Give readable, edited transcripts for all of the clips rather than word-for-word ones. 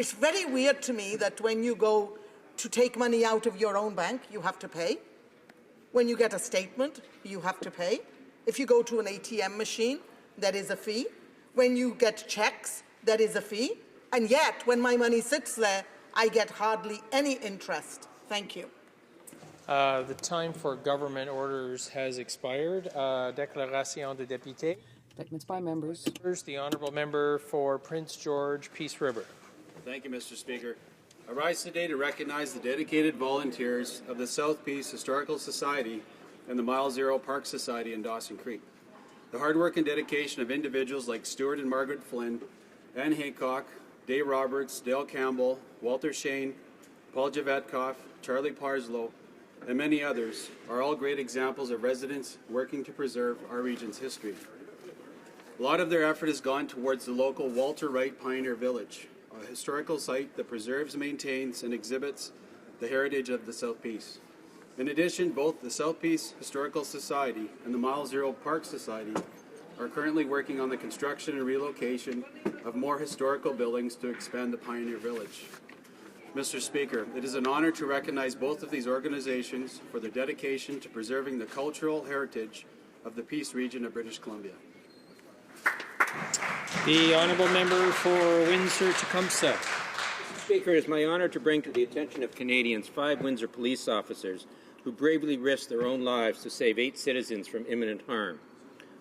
It's very weird to me that when you go to take money out of your own bank, you have to pay. When you get a statement, you have to pay. If you go to an ATM machine, there is a fee. When you get checks, there is a fee. And yet, when my money sits there, I get hardly any interest. Thank you. The time for government orders has expired. Déclaration de député. Statements by members. The honourable member for Prince George, Peace River. Thank you, Mr. Speaker. I rise today to recognize the dedicated volunteers of the South Peace Historical Society and the Mile Zero Park Society in Dawson Creek. The hard work and dedication of individuals like Stuart and Margaret Flynn, Anne Haycock, Dave Roberts, Dale Campbell, Walter Shane, Paul Javetkoff, Charlie Parslow, and many others are all great examples of residents working to preserve our region's history. A lot of their effort has gone towards the local Walter Wright Pioneer Village, a historical site that preserves, maintains, and exhibits the heritage of the South Peace. In addition, both the South Peace Historical Society and the Mile Zero Park Society are currently working on the construction and relocation of more historical buildings to expand the Pioneer Village. Mr. Speaker, it is an honor to recognize both of these organizations for their dedication to preserving the cultural heritage of the Peace region of British Columbia. The honourable member for Windsor-Tecumseh. Mr. Speaker, it is my honour to bring to the attention of Canadians 5 Windsor police officers who bravely risked their own lives to save 8 citizens from imminent harm.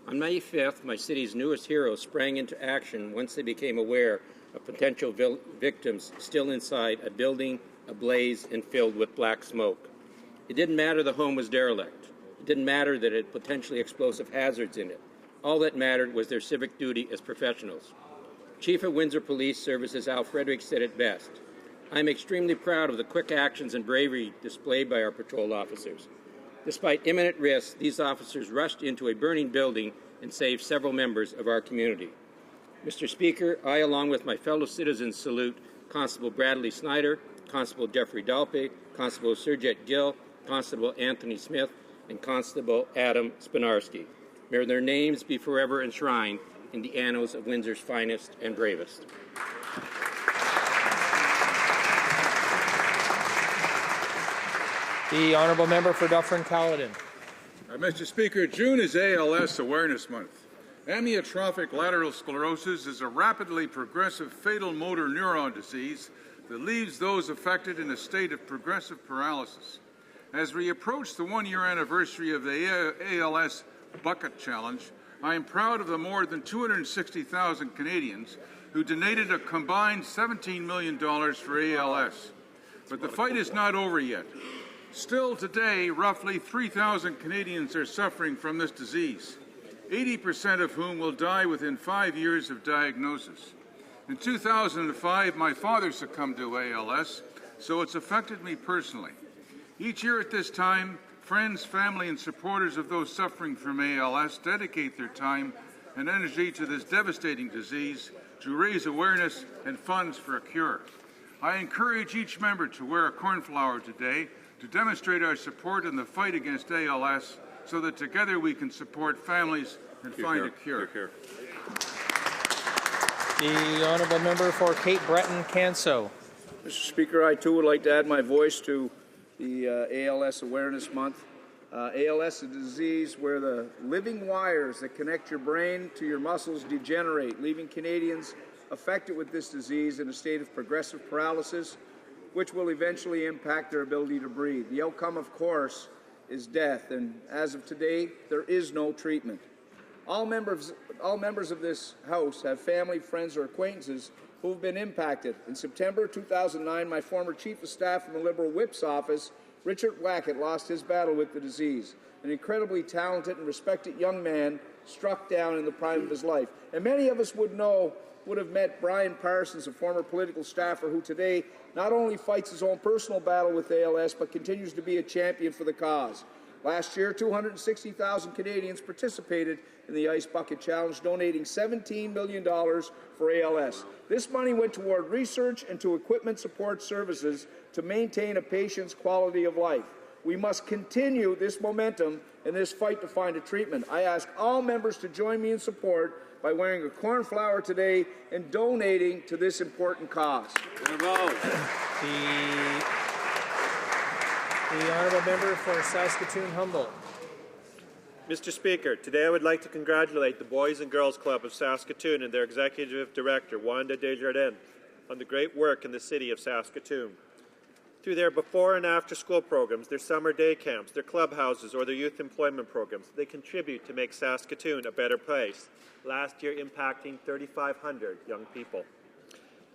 On May 5th, my city's newest heroes sprang into action once they became aware of potential victims still inside a building ablaze and filled with black smoke. It didn't matter the home was derelict. It didn't matter that it had potentially explosive hazards in it. All that mattered was their civic duty as professionals. Chief of Windsor Police Services Al Frederick said it best. I am extremely proud of the quick actions and bravery displayed by our patrol officers. Despite imminent risks, these officers rushed into a burning building and saved several members of our community. Mr. Speaker, I, along with my fellow citizens, salute Constable Bradley Snyder, Constable Jeffrey Dalpe, Constable Surjit Gill, Constable Anthony Smith, and Constable Adam Spinarski. May their names be forever enshrined in the annals of Windsor's finest and bravest. The honourable member for Dufferin-Caledon. Mr. Speaker, June is ALS Awareness Month. Amyotrophic lateral sclerosis is a rapidly progressive fatal motor neuron disease that leaves those affected in a state of progressive paralysis. As we approach the one-year anniversary of the ALS Bucket Challenge, I am proud of the more than 260,000 Canadians who donated a combined $17 million for ALS. But the fight is not over yet. Still today, roughly 3,000 Canadians are suffering from this disease, 80% of whom will die within 5 years of diagnosis. In 2005, my father succumbed to ALS, so it's affected me personally. Each year at this time, friends, family, and supporters of those suffering from ALS dedicate their time and energy to this devastating disease to raise awareness and funds for a cure. I encourage each member to wear a cornflower today to demonstrate our support in the fight against ALS so that together we can support families and find a cure. The honourable member for Cape Breton-Canso. Mr. Speaker, I too would like to add my voice to the ALS Awareness Month. ALS is a disease where the living wires that connect your brain to your muscles degenerate, leaving Canadians affected with this disease in a state of progressive paralysis, which will eventually impact their ability to breathe. The outcome, of course, is death, and as of today, there is no treatment. All members of this House have family, friends, or acquaintances who have been impacted. In September 2009, my former Chief of Staff in the Liberal Whip's office, Richard Wackett, lost his battle with the disease. An incredibly talented and respected young man struck down in the prime of his life. And many of us would have met Brian Parsons, a former political staffer who today not only fights his own personal battle with ALS, but continues to be a champion for the cause. Last year, 260,000 Canadians participated in the Ice Bucket Challenge, donating $17 million for ALS. This money went toward research and to equipment support services to maintain a patient's quality of life. We must continue this momentum in this fight to find a treatment. I ask all members to join me in support by wearing a cornflower today and donating to this important cause. The honourable member for Saskatoon-Humboldt. Mr. Speaker, today I would like to congratulate the Boys and Girls Club of Saskatoon and their Executive Director, Wanda Desjardins, on the great work in the city of Saskatoon. Through their before and after school programs, their summer day camps, their clubhouses, or their youth employment programs, they contribute to make Saskatoon a better place, last year impacting 3,500 young people.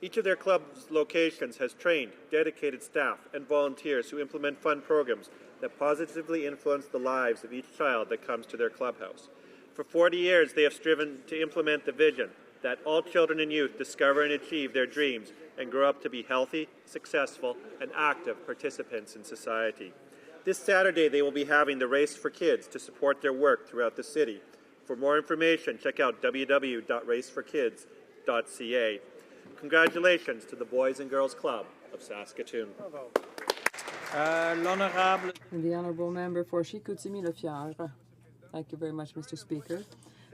Each of their club's locations has trained, dedicated staff and volunteers who implement fun programs that positively influence the lives of each child that comes to their clubhouse. For 40 years, they have striven to implement the vision that all children and youth discover and achieve their dreams and grow up to be healthy, successful, and active participants in society. This Saturday, they will be having the Race for Kids to support their work throughout the city. For more information, check out www.raceforkids.ca. Congratulations to the Boys and Girls Club of Saskatoon. The Honourable Member for Chicoutimi-Le-Fier. Thank you very much, Mr. Speaker.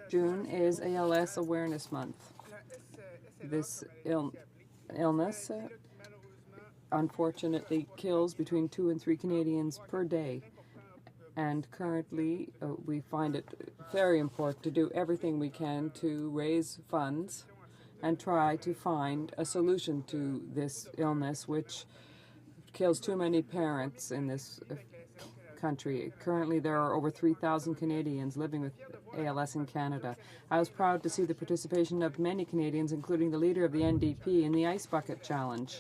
June is ALS Awareness Month. This illness unfortunately kills between 2 and 3 Canadians per day. And currently, we find it very important to do everything we can to raise funds and try to find a solution to this illness, which kills too many parents in this country. Currently, there are over 3,000 Canadians living with ALS in Canada. I was proud to see the participation of many Canadians, including the leader of the NDP, in the Ice Bucket Challenge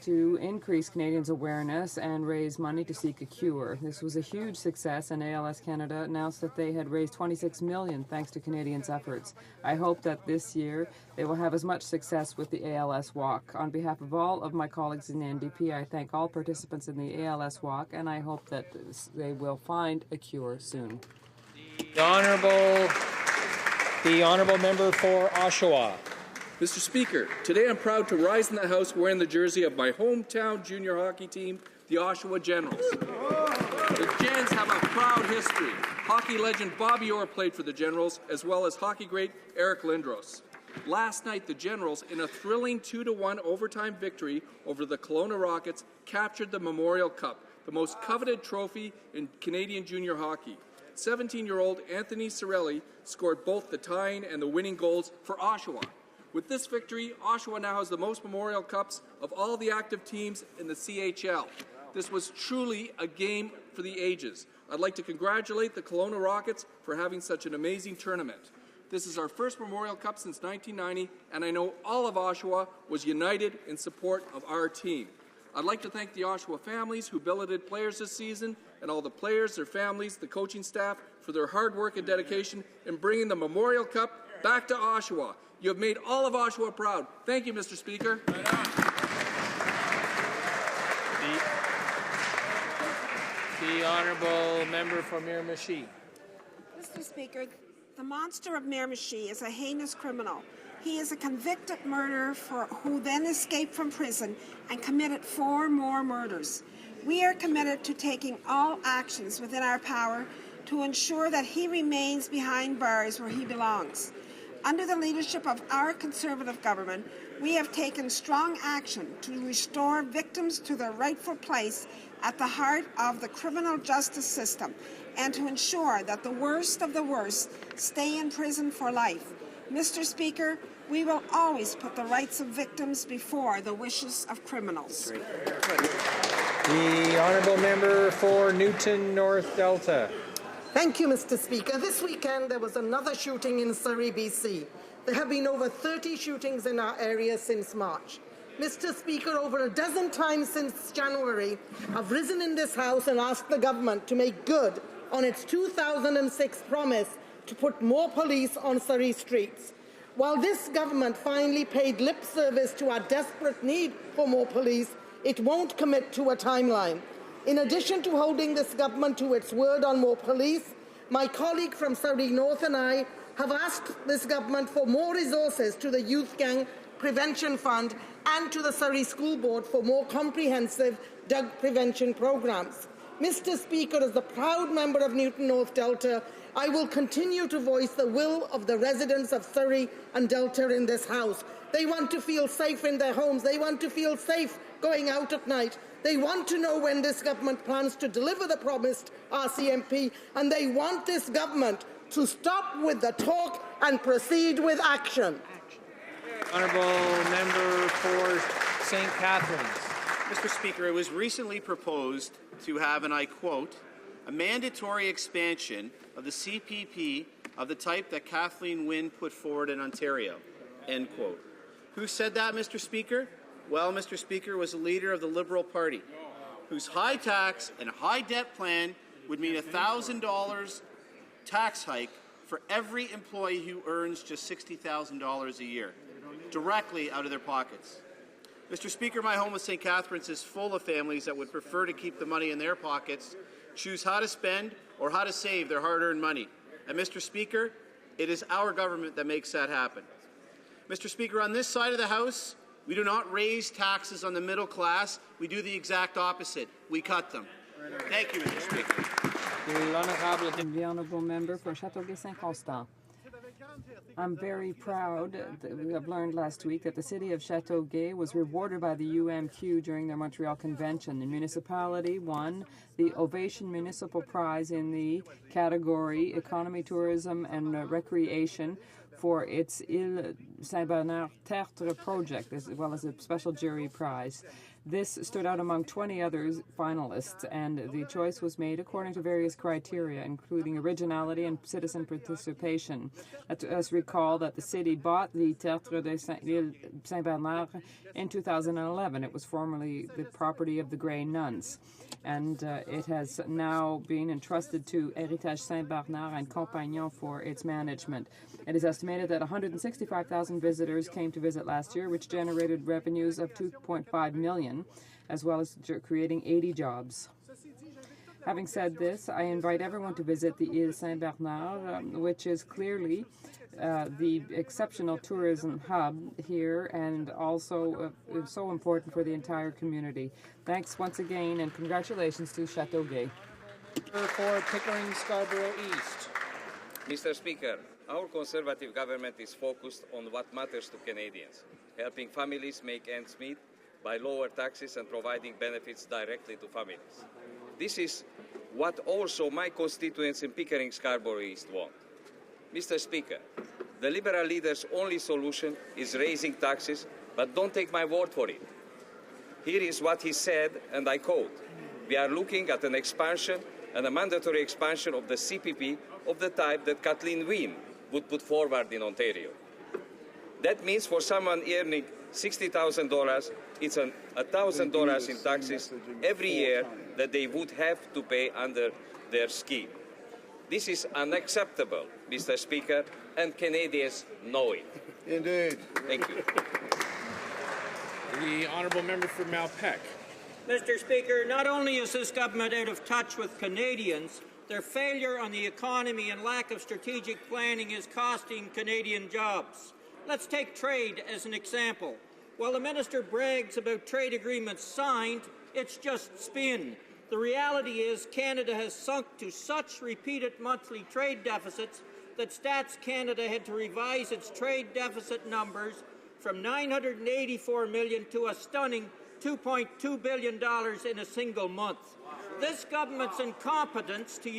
to increase Canadians' awareness and raise money to seek a cure. This was a huge success, and ALS Canada announced that they had raised $26 million thanks to Canadians' efforts. I hope that this year they will have as much success with the ALS Walk. On behalf of all of my colleagues in the NDP, I thank all participants in the ALS Walk, and I hope that they will find a cure soon. The honourable member for Oshawa. Mr. Speaker, today I'm proud to rise in the House wearing the jersey of my hometown junior hockey team, the Oshawa Generals. The Gens have a proud history. Hockey legend Bobby Orr played for the Generals, as well as hockey great Eric Lindros. Last night, the Generals, in a thrilling 2-1 overtime victory over the Kelowna Rockets, captured the Memorial Cup, the most coveted trophy in Canadian junior hockey. 17-year-old Anthony Cirelli scored both the tying and the winning goals for Oshawa. With this victory, Oshawa now has the most Memorial Cups of all the active teams in the CHL. This was truly a game for the ages. I'd like to congratulate the Kelowna Rockets for having such an amazing tournament. This is our first Memorial Cup since 1990, and I know all of Oshawa was united in support of our team. I'd like to thank the Oshawa families who billeted players this season, and all the players, their families, the coaching staff for their hard work and dedication in bringing the Memorial Cup back to Oshawa. You have made all of Oshawa proud. Thank you, Mr. Speaker. The honourable member for Miramichi. Mr. Speaker, the monster of Miramichi is a heinous criminal. He is a convicted murderer who then escaped from prison and committed 4 more murders. We are committed to taking all actions within our power to ensure that he remains behind bars where he belongs. Under the leadership of our Conservative government, we have taken strong action to restore victims to their rightful place at the heart of the criminal justice system and to ensure that the worst of the worst stay in prison for life. Mr. Speaker, we will always put the rights of victims before the wishes of criminals. The honourable member for Newton North Delta. Thank you, Mr. Speaker. This weekend there was another shooting in Surrey, BC. There have been over 30 shootings in our area since March. Mr. Speaker, over a dozen times since January, I've risen in this House and asked the government to make good on its 2006 promise to put more police on Surrey streets. While this government finally paid lip service to our desperate need for more police, it won't commit to a timeline. In addition to holding this government to its word on more police, my colleague from Surrey North and I have asked this government for more resources to the Youth Gang Prevention Fund and to the Surrey School Board for more comprehensive drug prevention programs. Mr. Speaker, as the proud member of Newton North Delta, I will continue to voice the will of the residents of Surrey and Delta in this House. They want to feel safe in their homes. They want to feel safe going out at night. They want to know when this government plans to deliver the promised RCMP, and they want this government to stop with the talk and proceed with action. Honourable member for St. Catharines. Mr. Speaker, it was recently proposed to have, and I quote, a mandatory expansion of the CPP of the type that Kathleen Wynne put forward in Ontario, end quote. Who said that, Mr. Speaker? Well, Mr. Speaker, was a leader of the Liberal Party, whose high tax and high debt plan would mean a $1,000 tax hike for every employee who earns just $60,000 a year, directly out of their pockets. Mr. Speaker, my home of St. Catharines is full of families that would prefer to keep the money in their pockets, choose how to spend or how to save their hard-earned money. And Mr. Speaker, it is our government that makes that happen. Mr. Speaker, on this side of the House, we do not raise taxes on the middle class. We do the exact opposite. We cut them. Thank you, Mr. Speaker. The honourable member for Châteauguay-Saint-Constant. I'm very proud that we have learned last week that the city of Châteauguay was rewarded by the UMQ during their Montreal convention. The municipality won the Ovation Municipal Prize in the category Economy, Tourism and Recreation for its Ile Saint-Bernard Tertre project, as well as a special jury prize. This stood out among 20 other finalists, and the choice was made according to various criteria, including originality and citizen participation. Let us recall that the city bought the Tertre de Saint-Bernard in 2011. It was formerly the property of the Grey Nuns, and it has now been entrusted to Héritage Saint-Bernard and Compagnon for its management. It is estimated that 165,000 visitors came to visit last year, which generated revenues of $2.5 million, as well as creating 80 jobs. Having said this, I invite everyone to visit the Ile Saint-Bernard, which is clearly the exceptional tourism hub here and also so important for the entire community. Thanks once again, and congratulations to Châteauguay. For Pickering Scarborough East. Mr. Speaker, our Conservative government is focused on what matters to Canadians, helping families make ends meet by lower taxes and providing benefits directly to families. This is what also my constituents in Pickering Scarborough East want. Mr. Speaker, the Liberal leader's only solution is raising taxes, but don't take my word for it. Here is what he said, and I quote, "We are looking at an expansion and a mandatory expansion of the CPP of the type that Kathleen Wynne would put forward in Ontario. That means for someone earning $60,000, it's $1,000 in taxes every year that they would have to pay under their scheme. This is unacceptable, Mr. Speaker, and Canadians know it." Indeed. Thank you. The honourable member for Malpeque. Mr. Speaker, not only is this government out of touch with Canadians, their failure on the economy and lack of strategic planning is costing Canadian jobs. Let's take trade as an example. While the minister brags about trade agreements signed, it's just spin. The reality is Canada has sunk to such repeated monthly trade deficits that Stats Canada had to revise its trade deficit numbers from $984 million to a stunning $2.2 billion in a single month. This government's incompetence to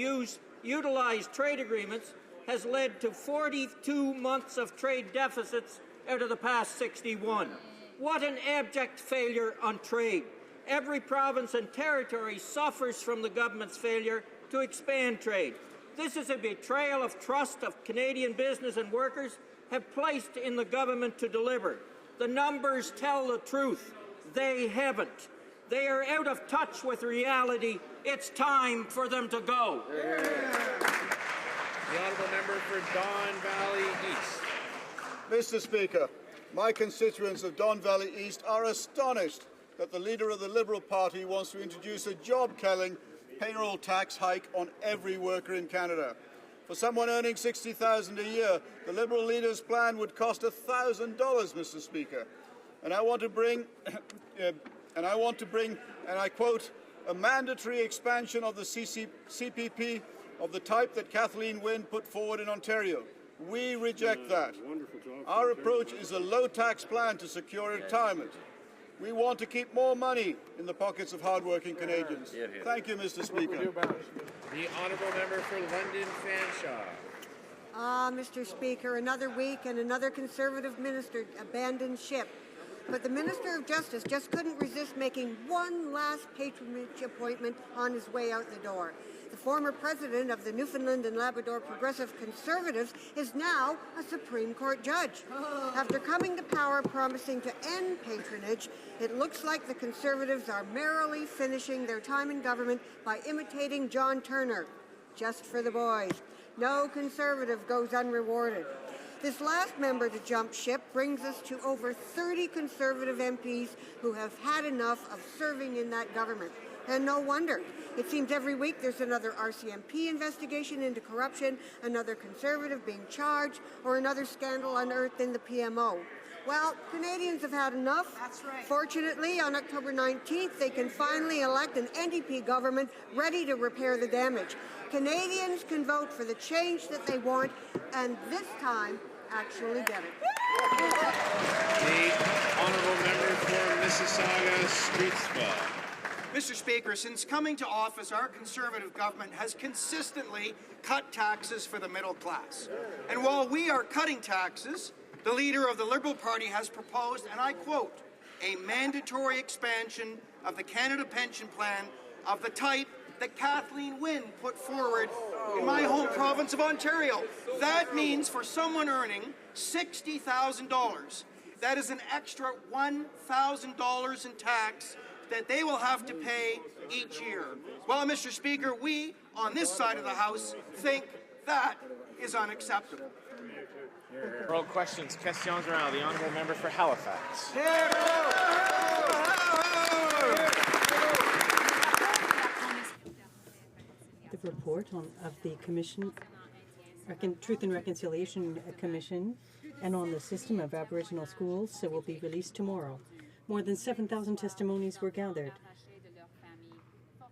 utilize trade agreements has led to 42 months of trade deficits out of the past 61. What an abject failure on trade. Every province and territory suffers from the government's failure to expand trade. This is a betrayal of trust of Canadian business and workers have placed in the government to deliver. The numbers tell the truth. They haven't. They are out of touch with reality. It's time for them to go. The honourable member for Don Valley East. Mr. Speaker, my constituents of Don Valley East are astonished that the leader of the Liberal Party wants to introduce a job-killing payroll tax hike on every worker in Canada. For someone earning $60,000 a year, the Liberal leader's plan would cost $1,000, Mr. Speaker. And I want to bring, and I quote, a mandatory expansion of the CPP of the type that Kathleen Wynne put forward in Ontario. We reject that. Our approach is a low-tax plan to secure retirement. We want to keep more money in the pockets of hard-working Canadians. Thank you, Mr. Speaker. The honourable member for London Fanshawe. Mr. Speaker, another week and another Conservative minister abandoned ship. But the Minister of Justice just couldn't resist making one last patronage appointment on his way out the door. The former president of the Newfoundland and Labrador Progressive Conservatives is now a Supreme Court judge. After coming to power promising to end patronage, it looks like the Conservatives are merrily finishing their time in government by imitating John Turner. Just for the boys. No Conservative goes unrewarded. This last member to jump ship brings us to over 30 Conservative MPs who have had enough of serving in that government. And no wonder. It seems every week there's another RCMP investigation into corruption, another Conservative being charged, or another scandal unearthed in the PMO. Well, Canadians have had enough. That's right. Fortunately, on October 19th, they can finally elect an NDP government ready to repair the damage. Canadians can vote for the change that they want, and this time, actually get it. The honourable member for Mississauga-Streetsville. Mr. Speaker, since coming to office, our Conservative government has consistently cut taxes for the middle class. And while we are cutting taxes, the leader of the Liberal Party has proposed, and I quote, a mandatory expansion of the Canada Pension Plan of the type that Kathleen Wynne put forward in my home province of Ontario. That means for someone earning $60,000, that is an extra $1,000 in tax that they will have to pay each year. Well, Mr. Speaker, we on this side of the House think that is unacceptable. Oral questions. Questions round. The honourable member for Halifax. The report of the Commission, Truth and Reconciliation Commission, and on the system of Aboriginal schools will be released tomorrow. More than 7,000 testimonies were gathered.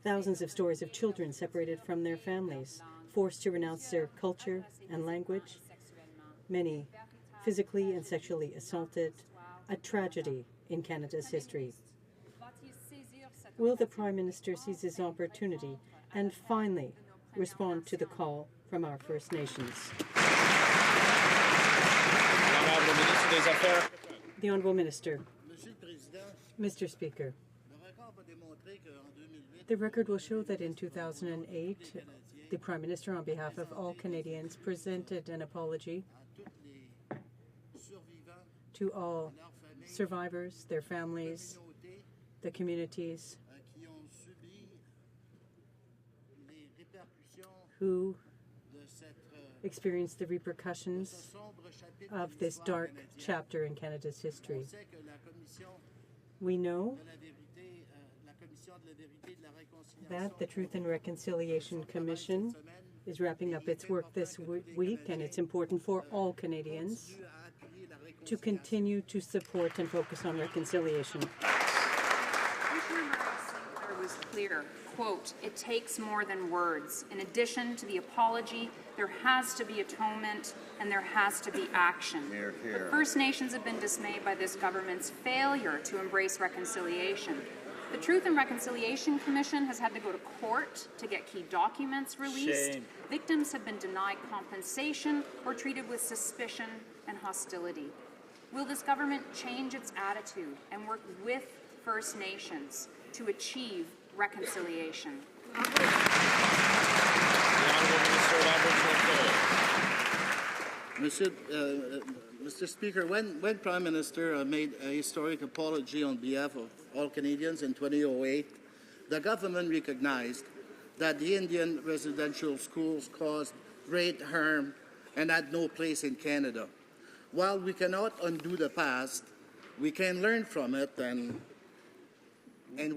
Thousands of stories of children separated from their families, forced to renounce their culture and language, many physically and sexually assaulted, a tragedy in Canada's history. Will the Prime Minister seize his opportunity and finally respond to the call from our First Nations? The Honourable Minister. Mr. Speaker, the record will show that in 2008, the Prime Minister, on behalf of all Canadians, presented an apology to all survivors, their families, the communities who experienced the repercussions of this dark chapter in Canada's history. We know that the Truth and Reconciliation Commission is wrapping up its work this week, and it's important for all Canadians to continue to support and focus on reconciliation. Commissioner was clear, quote, it takes more than words. In addition to the apology, there has to be atonement and there has to be action. Hear, hear. The First Nations have been dismayed by this government's failure to embrace reconciliation. The Truth and Reconciliation Commission has had to go to court to get key documents released. Shame. Victims have been denied compensation or treated with suspicion and hostility. Will this government change its attitude and work with First Nations to achieve reconciliation? Mr. Speaker, when Prime Minister made a historic apology on behalf of all Canadians in 2008, the government recognized that the Indian residential schools caused great harm and had no place in Canada. While we cannot undo the past, we can learn from it, and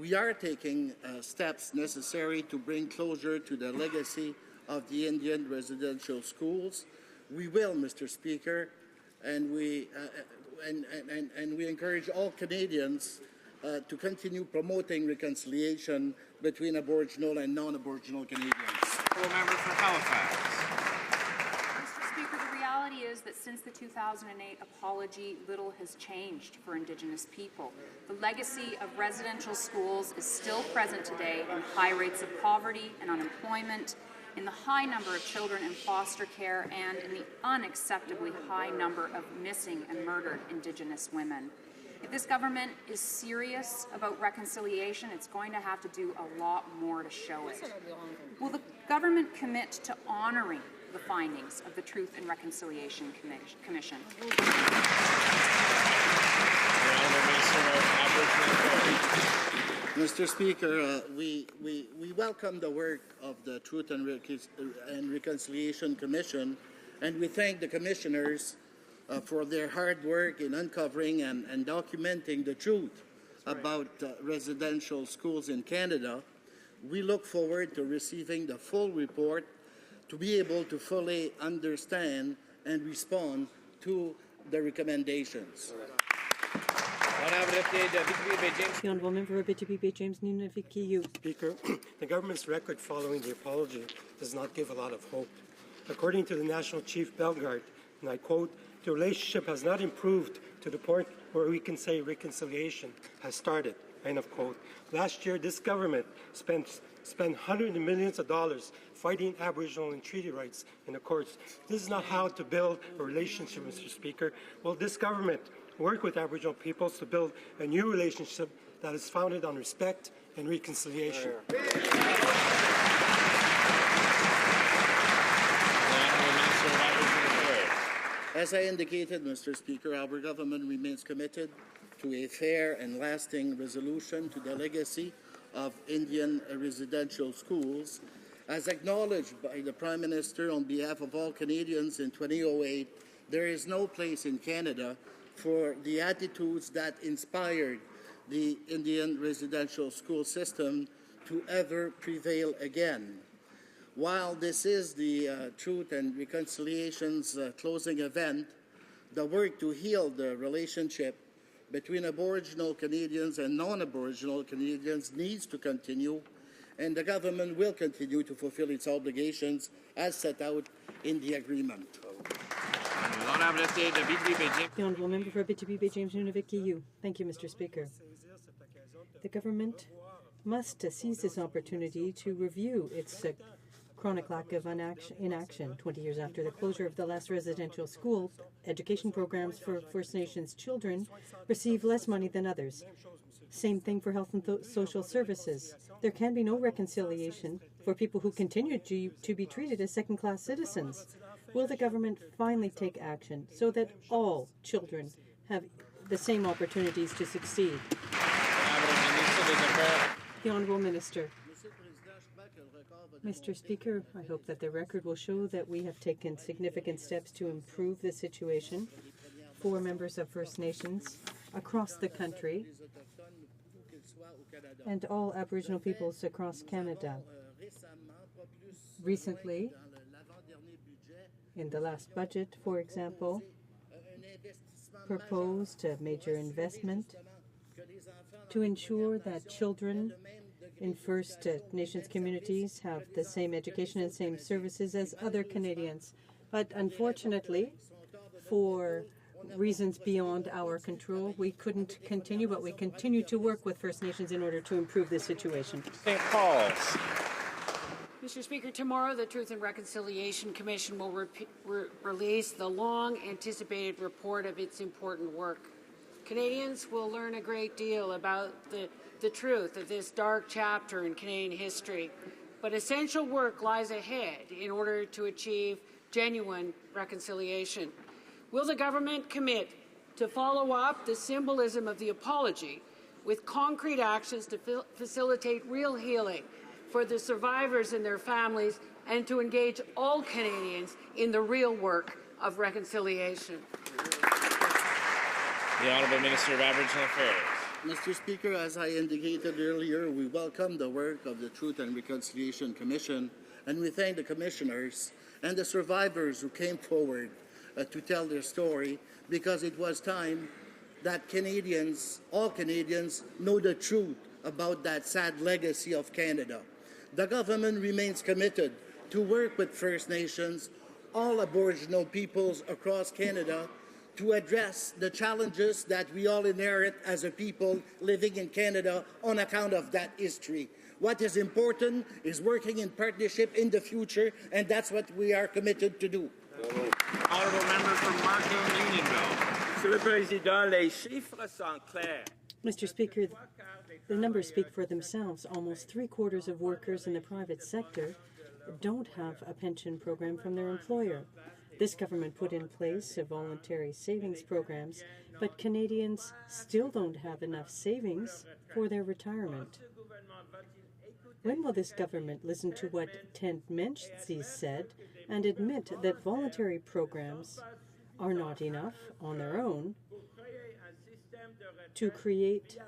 we are taking steps necessary to bring closure to the legacy of the Indian residential schools. We will, Mr. Speaker, and we encourage all Canadians to continue promoting reconciliation between Aboriginal and non-Aboriginal Canadians. Member for Halifax. Mr. Speaker, the reality is that since the 2008 apology, little has changed for Indigenous people. The legacy of residential schools is still present today in high rates of poverty and unemployment, in the high number of children in foster care, and in the unacceptably high number of missing and murdered Indigenous women. If this government is serious about reconciliation, it's going to have to do a lot more to show it. Will the government commit to honoring the findings of the Truth and Reconciliation Commission? Mr. Speaker, we welcome the work of the Truth and Reconciliation Commission, and we thank the commissioners for their hard work in uncovering and documenting the truth about residential schools in Canada. We look forward to receiving the full report to be able to fully understand and respond to the recommendations. The Honourable Member for Abitibi James Nunavik. Speaker, the government's record following the apology does not give a lot of hope. According to the National Chief Bellegarde, and I quote, "The relationship has not improved to the point where we can say reconciliation has started," end of quote. Last year, this government spent hundreds of millions of dollars fighting Aboriginal and treaty rights in the courts. This is not how to build a relationship, Mr. Speaker. Will this government work with Aboriginal peoples to build a new relationship that is founded on respect and reconciliation? As I indicated, Mr. Speaker, our government remains committed to a fair and lasting resolution to the legacy of Indian residential schools. As acknowledged by the Prime Minister on behalf of all Canadians in 2008, there is no place in Canada for the attitudes that inspired the Indian residential school system to ever prevail again. While this is the Truth and Reconciliation's closing event, the work to heal the relationship between Aboriginal Canadians and non-Aboriginal Canadians needs to continue, and the government will continue to fulfill its obligations as set out in the agreement. The Honourable Member for Abitibi James Nunavik. Thank you, Mr. Speaker. The government must seize this opportunity to review its chronic lack of inaction 20 years after the closure of the last residential school. Education programs for First Nations children receive less money than others. Same thing for health and social services. There can be no reconciliation for people who continue to be treated as second-class citizens. Will the government finally take action so that all children have the same opportunities to succeed? The Honourable Minister. Mr. Speaker, I hope that the record will show that we have taken significant steps to improve the situation for members of First Nations across the country and all Aboriginal peoples across Canada. Recently, in the last budget, for example, proposed a major investment to ensure that children in First Nations communities have the same education and same services as other Canadians. But unfortunately, for reasons beyond our control, we couldn't continue, but we continue to work with First Nations in order to improve this situation. St. Paul's. Mr. Speaker, tomorrow the Truth and Reconciliation Commission will release the long-anticipated report of its important work. Canadians will learn a great deal about the truth of this dark chapter in Canadian history, but essential work lies ahead in order to achieve genuine reconciliation. Will the government commit to follow up the symbolism of the apology with concrete actions to facilitate real healing for the survivors and their families, and to engage all Canadians in the real work of reconciliation? The Honourable Minister of Aboriginal Affairs. Mr. Speaker, as I indicated earlier, we welcome the work of the Truth and Reconciliation Commission, and we thank the commissioners and the survivors who came forward to tell their story, because it was time that Canadians, all Canadians, know the truth about that sad legacy of Canada. The government remains committed to work with First Nations, all Aboriginal peoples across Canada, to address the challenges that we all inherit as a people living in Canada on account of that history. What is important is working in partnership in the future, and that's what we are committed to do. Honourable member from Markham Unionville. Monsieur le Président, les chiffres sont clairs. Mr. Speaker, the numbers speak for themselves. Almost 3/4 of workers in the private sector don't have a pension program from their employer. This government put in place voluntary savings programs, but Canadians still don't have enough savings for their retirement. When will this government listen to what Tent Menzies said and admit that voluntary programs are not enough on their own to create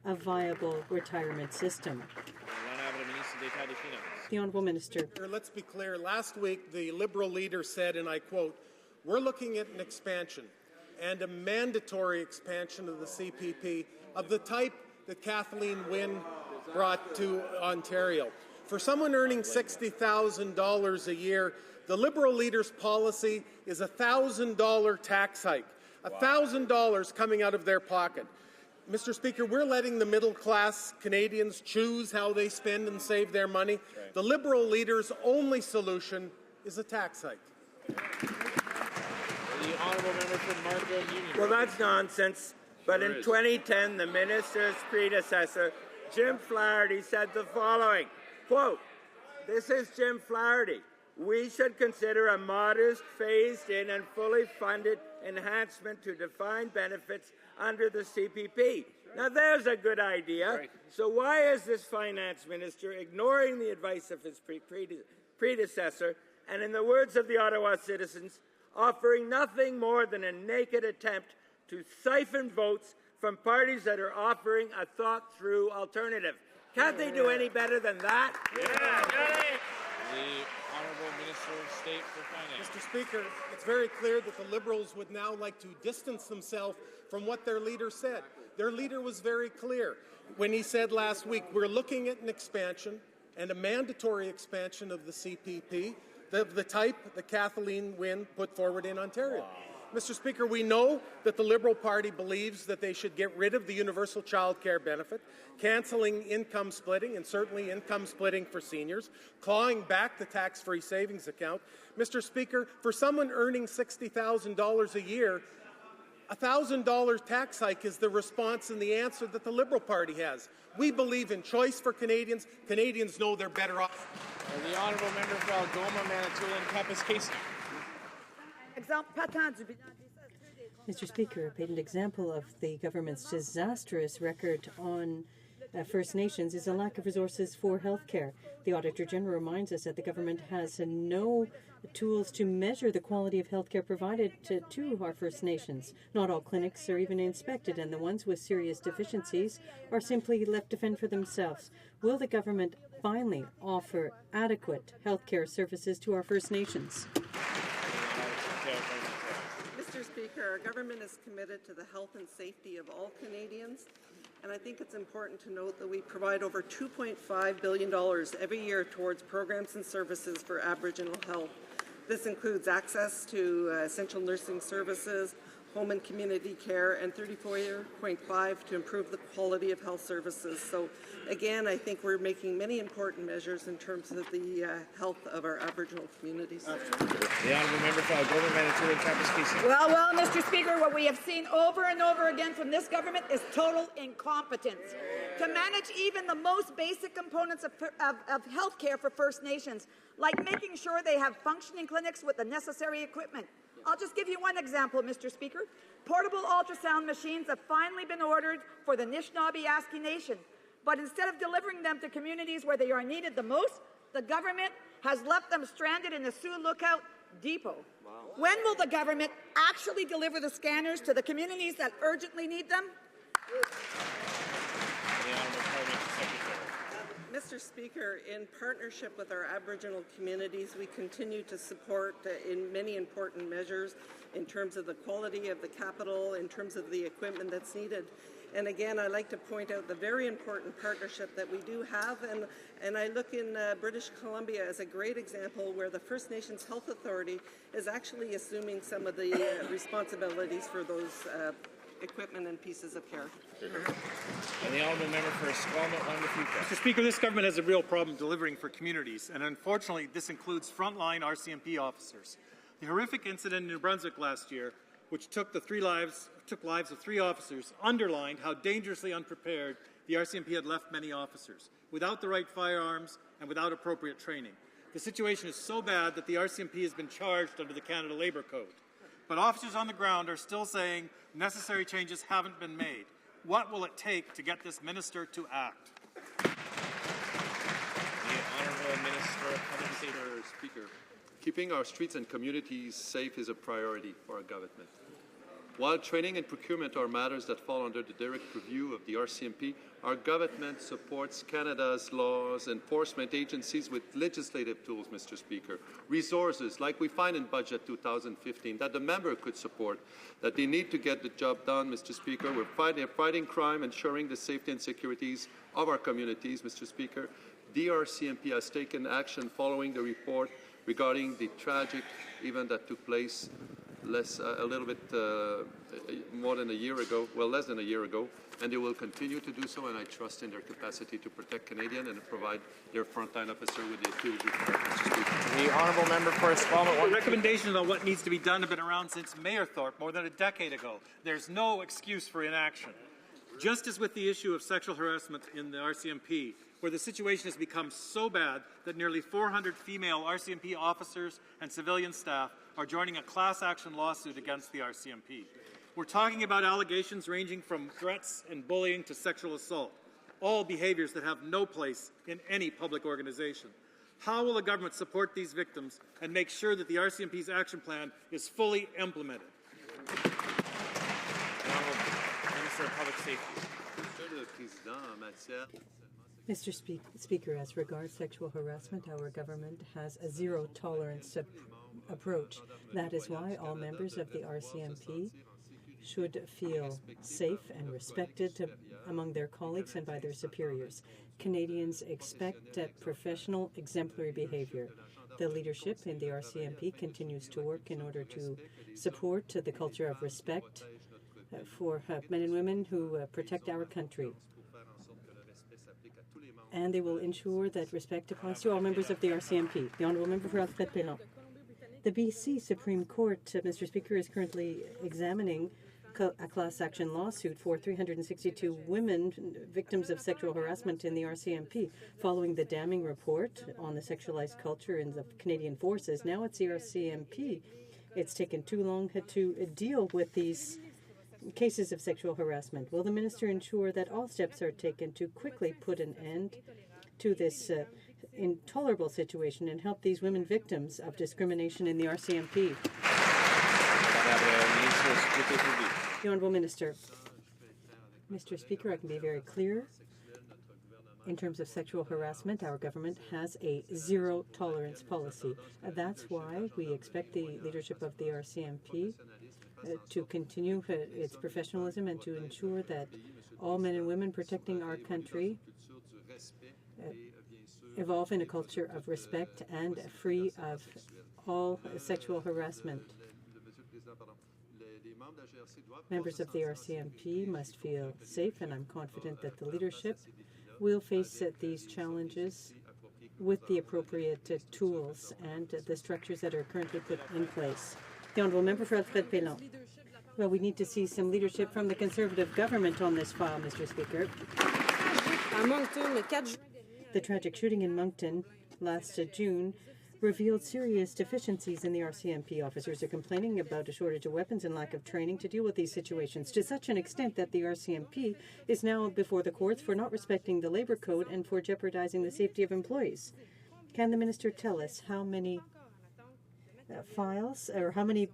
a viable retirement system? The Honourable Minister. Let's be clear. Last week, the Liberal leader said, and I quote, "We're looking at an expansion and a mandatory expansion of the CPP of the type that Kathleen Wynne brought to Ontario. For someone earning $60,000 a year, the Liberal leader's policy is a $1,000 tax hike, $1,000 coming out of their pocket. Mr. Speaker, we're letting the middle-class Canadians choose how they spend and save their money. Right. The Liberal leader's only solution is a tax hike." The honourable member from Markham Union. Well, that's nonsense. But in 2010, the minister's predecessor, Jim Flaherty, said the following, quote, "This is Jim Flaherty. We should consider a modest, phased-in and fully funded enhancement to defined benefits under the CPP." Now, there's a good idea. Right. So why is this finance minister ignoring the advice of his predecessor and, in the words of the Ottawa citizens, offering nothing more than a naked attempt to siphon votes from parties that are offering a thought-through alternative? Can't they do any better than that? The Honourable Minister of State for Finance. Mr. Speaker, it's very clear that the Liberals would now like to distance themselves from what their leader said. Their leader was very clear when he said last week, "We're looking at an expansion and a mandatory expansion of the CPP, the type that Kathleen Wynne put forward in Ontario." Wow. Mr. Speaker, we know that the Liberal Party believes that they should get rid of the universal child care benefit, cancelling income splitting, and certainly income splitting for seniors, clawing back the tax-free savings account. Mr. Speaker, for someone earning $60,000 a year, a $1,000 tax hike is the response and the answer that the Liberal Party has. We believe in choice for Canadians. Canadians know they're better off. The honourable member for Algoma, Manitoulin, Kapuskasing. Mr. Speaker, a patent example of the government's disastrous record on First Nations is a lack of resources for health care. The Auditor General reminds us that the government has no tools to measure the quality of health care provided to our First Nations. Not all clinics are even inspected, and the ones with serious deficiencies are simply left to fend for themselves. Will the government finally offer adequate health care services to our First Nations? Mr. Speaker, our government is committed to the health and safety of all Canadians, and I think it's important to note that we provide over $2.5 billion every year towards programs and services for Aboriginal health. This includes access to essential nursing services, home and community care, and $34.5 to improve the quality of health services. So again, I think we're making many important measures in terms of the health of our Aboriginal communities. The honourable member for Algoma, Manitoulin, Kapuskasing. Well, Mr. Speaker, what we have seen over and over again from this government is total incompetence to manage even the most basic components of health care for First Nations, like making sure they have functioning clinics with the necessary equipment. I'll just give you one example, Mr. Speaker. Portable ultrasound machines have finally been ordered for the Anishinaabe Nation, but instead of delivering them to communities where they are needed the most, the government has left them stranded in the Sioux Lookout Depot. Wow. When will the government actually deliver the scanners to the communities that urgently need them? Mr. Speaker, in partnership with our Aboriginal communities, we continue to support in many important measures in terms of the quality of the capital, in terms of the equipment that's needed. And again, I'd like to point out the very important partnership that we do have, and I look in British Columbia as a great example where the First Nations Health Authority is actually assuming some of the responsibilities for those equipment and pieces of care. And the honourable member for Squamish-Lac-Fuca. Mr. Speaker, this government has a real problem delivering for communities, and unfortunately this includes frontline RCMP officers. The horrific incident in New Brunswick last year, which took lives of 3 officers, underlined how dangerously unprepared the RCMP had left many officers, without the right firearms and without appropriate training. The situation is so bad that the RCMP has been charged under the Canada Labour Code. But officers on the ground are still saying necessary changes haven't been made. What will it take to get this minister to act? The Honourable Minister of Public Safety. Mr. Speaker, keeping our streets and communities safe is a priority for our government. While training and procurement are matters that fall under the direct purview of the RCMP, our government supports Canada's laws enforcement agencies with legislative tools, Mr. Speaker, resources like we find in Budget 2015 that the member could support, that they need to get the job done, Mr. Speaker. We're fighting crime, ensuring the safety and securities of our communities, Mr. Speaker. The RCMP has taken action following the report regarding the tragic event that took place a little bit more than a year ago, well, less than a year ago, and they will continue to do so, and I trust in their capacity to protect Canadians and provide their frontline officer with the tools required. The honourable member for Squamish. Recommendations on what needs to be done have been around since Mayerthorpe more than a decade ago. There's no excuse for inaction. Just as with the issue of sexual harassment in the RCMP, where the situation has become so bad that nearly 400 female RCMP officers and civilian staff are joining a class action lawsuit against the RCMP. We're talking about allegations ranging from threats and bullying to sexual assault, all behaviours that have no place in any public organization. How will the government support these victims and make sure that the RCMP's action plan is fully implemented? The Honourable Minister of Public Safety. Mr. Speaker, as regards sexual harassment, our government has a zero-tolerance approach. That is why all members of the RCMP should feel safe and respected among their colleagues and by their superiors. Canadians expect professional, exemplary behaviour. The leadership in the RCMP continues to work in order to support the culture of respect for men and women who protect our country. And they will ensure that respect applies to all members of the RCMP. The Honourable Member for Alfred-Pellant. The BC Supreme Court, Mr. Speaker, is currently examining a class action lawsuit for 362 women victims of sexual harassment in the RCMP following the damning report on the sexualized culture in the Canadian Forces. Now it's the RCMP. It's taken too long to deal with these cases of sexual harassment. Will the minister ensure that all steps are taken to quickly put an end to this intolerable situation and help these women victims of discrimination in the RCMP? The Honourable Minister. Mr. Speaker, I can be very clear. In terms of sexual harassment, our government has a zero-tolerance policy. That's why we expect the leadership of the RCMP to continue its professionalism and to ensure that all men and women protecting our country evolve in a culture of respect and free of all sexual harassment. Members of the RCMP must feel safe, and I'm confident that the leadership will face these challenges with the appropriate tools and the structures that are currently put in place. The Honourable Member for Alfred-Pellant. Well, we need to see some leadership from the Conservative government on this file, Mr. Speaker. The tragic shooting in Moncton last June revealed serious deficiencies in the RCMP. Officers are complaining about a shortage of weapons and lack of training to deal with these situations, to such an extent that the RCMP is now before the courts for not respecting the Labour Code and for jeopardizing the safety of employees. Can the minister tell us how many files or how many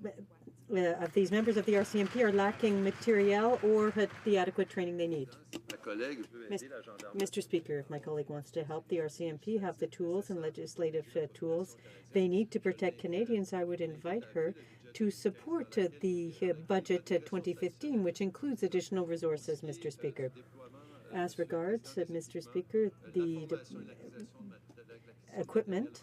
of these members of the RCMP are lacking materiel or the adequate training they need. Mr. Speaker, if my colleague wants to help the RCMP have the tools and legislative tools they need to protect Canadians, I would invite her to support the budget 2015, which includes additional resources, Mr. Speaker. As regards, Mr. Speaker, the equipment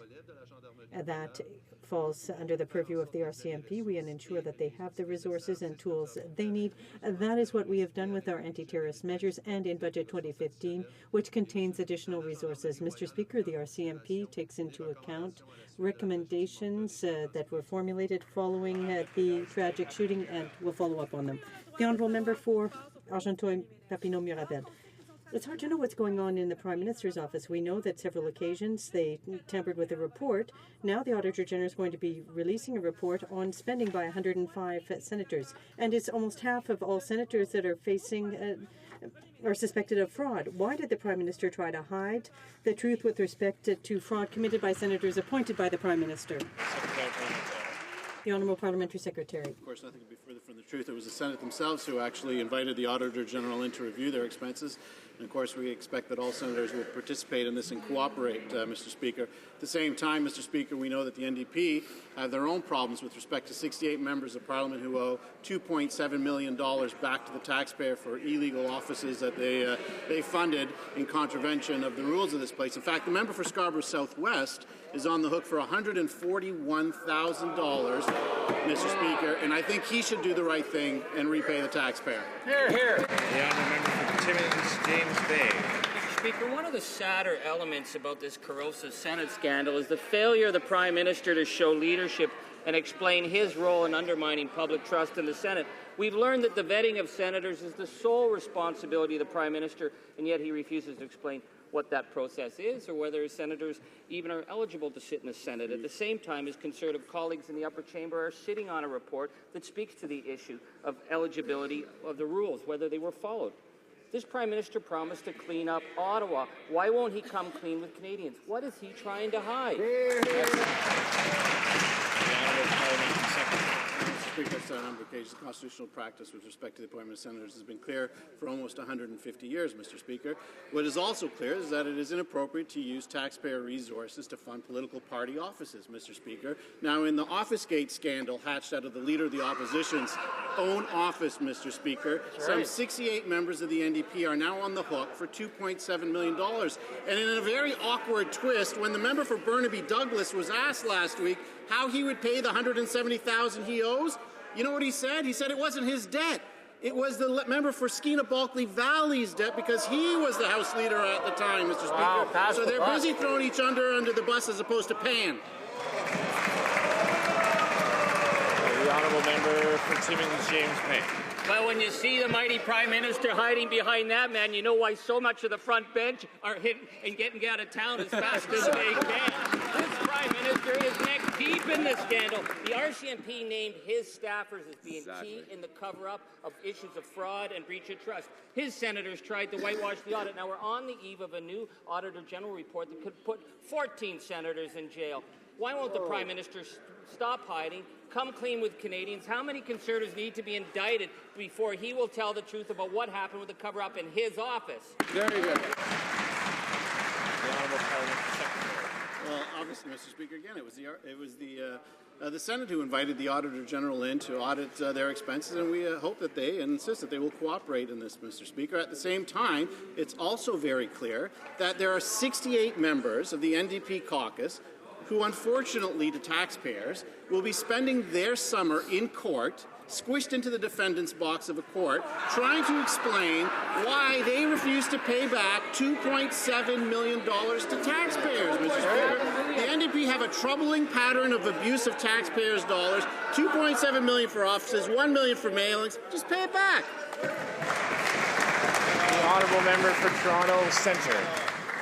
that falls under the purview of the RCMP, we ensure that they have the resources and tools they need. That is what we have done with our anti-terrorist measures and in Budget 2015, which contains additional resources. Mr. Speaker, the RCMP takes into account recommendations that were formulated following the tragic shooting and will follow up on them. The Honourable Member for Argenton-Papineau-Mirabel. It's hard to know what's going on in the Prime Minister's office. We know that several occasions they tampered with a report. Now the Auditor General is going to be releasing a report on spending by 105 senators. And it's almost half of all senators that are facing are suspected of fraud. Why did the Prime Minister try to hide the truth with respect to fraud committed by senators appointed by the Prime Minister? The Honourable Parliamentary Secretary. Of course, nothing could be further from the truth. It was the Senate themselves who actually invited the Auditor General in to review their expenses. And of course, we expect that all senators will participate in this and cooperate, Mr. Speaker. At the same time, Mr. Speaker, we know that the NDP have their own problems with respect to 68 members of Parliament who owe $2.7 million back to the taxpayer for illegal offices that they funded in contravention of the rules of this place. In fact, the member for Scarborough Southwest is on the hook for $141,000, Mr. Speaker, and I think he should do the right thing and repay the taxpayer. Hear, hear. The honourable member for Timmins, James Bay. Mr. Speaker, one of the sadder elements about this corrosive Senate scandal is the failure of the Prime Minister to show leadership and explain his role in undermining public trust in the Senate. We've learned that the vetting of senators is the sole responsibility of the Prime Minister, and yet he refuses to explain what that process is or whether senators even are eligible to sit in the Senate. At the same time, his Conservative colleagues in the upper chamber are sitting on a report that speaks to the issue of eligibility of the rules, whether they were followed. This Prime Minister promised to clean up Ottawa. Why won't he come clean with Canadians? What is he trying to hide? Speaker, on a number of occasions, constitutional practice with respect to the appointment of senators has been clear for almost 150 years, Mr. Speaker. What is also clear is that it is inappropriate to use taxpayer resources to fund political party offices, Mr. Speaker. Now, in the OfficeGate scandal hatched out of the Leader of the Opposition's own office, Mr. Speaker, some 68 members of the NDP are now on the hook for $2.7 million. And in a very awkward twist, when the member for Burnaby Douglas was asked last week how he would pay the $170,000 he owes, you know what he said? He said it wasn't his debt. It was the member for Skeena-Balkley Valley's debt because he was the House Leader at the time, Mr. Speaker. Wow, so they're busy throwing each other under the bus as opposed to paying. The honourable member for Timmins, James Bay. Well, when you see the mighty Prime Minister hiding behind that man, you know why so much of the front bench are hitting and getting out of town as fast as they can. This Prime Minister is neck deep in this scandal. The RCMP named his staffers as being key in the cover-up of issues of fraud and breach of trust. His senators tried to whitewash the audit. Now we're on the eve of a new Auditor General report that could put 14 senators in jail. Why won't the Prime Minister stop hiding, come clean with Canadians? How many Conservatives need to be indicted before he will tell the truth about what happened with the cover-up in his office? Very good. The Honourable Parliamentary Secretary. Well, obviously, Mr. Speaker, again, it was the Senate who invited the Auditor General in to audit their expenses, and we hope that they insist that they will cooperate in this, Mr. Speaker. At the same time, it's also very clear that there are 68 members of the NDP caucus who, unfortunately to taxpayers, will be spending their summer in court, squished into the defendant's box of a court, trying to explain why they refuse to pay back $2.7 million to taxpayers, Mr. Speaker. The NDP have a troubling pattern of abuse of taxpayers' dollars, $2.7 million for offices, $1 million for mailings. Just pay it back. The honourable member for Toronto Centre.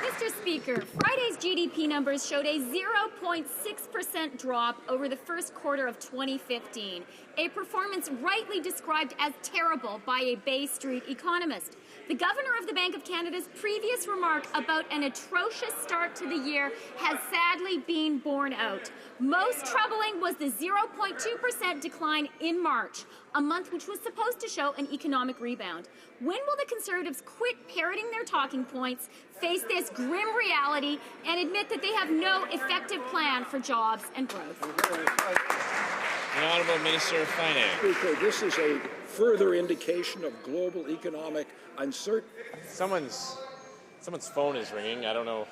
Mr. Speaker, Friday's GDP numbers showed a 0.6% drop over the first quarter of 2015, a performance rightly described as terrible by a Bay Street economist. The Governor of the Bank of Canada's previous remark about an atrocious start to the year has sadly been borne out. Most troubling was the 0.2% decline in March, a month which was supposed to show an economic rebound. When will the Conservatives quit parroting their talking points, face this grim reality, and admit that they have no effective plan for jobs and growth? The Honourable Minister of Finance. Speaker, this is a further indication of global economic uncertainty. Someone's phone is ringing. I don't know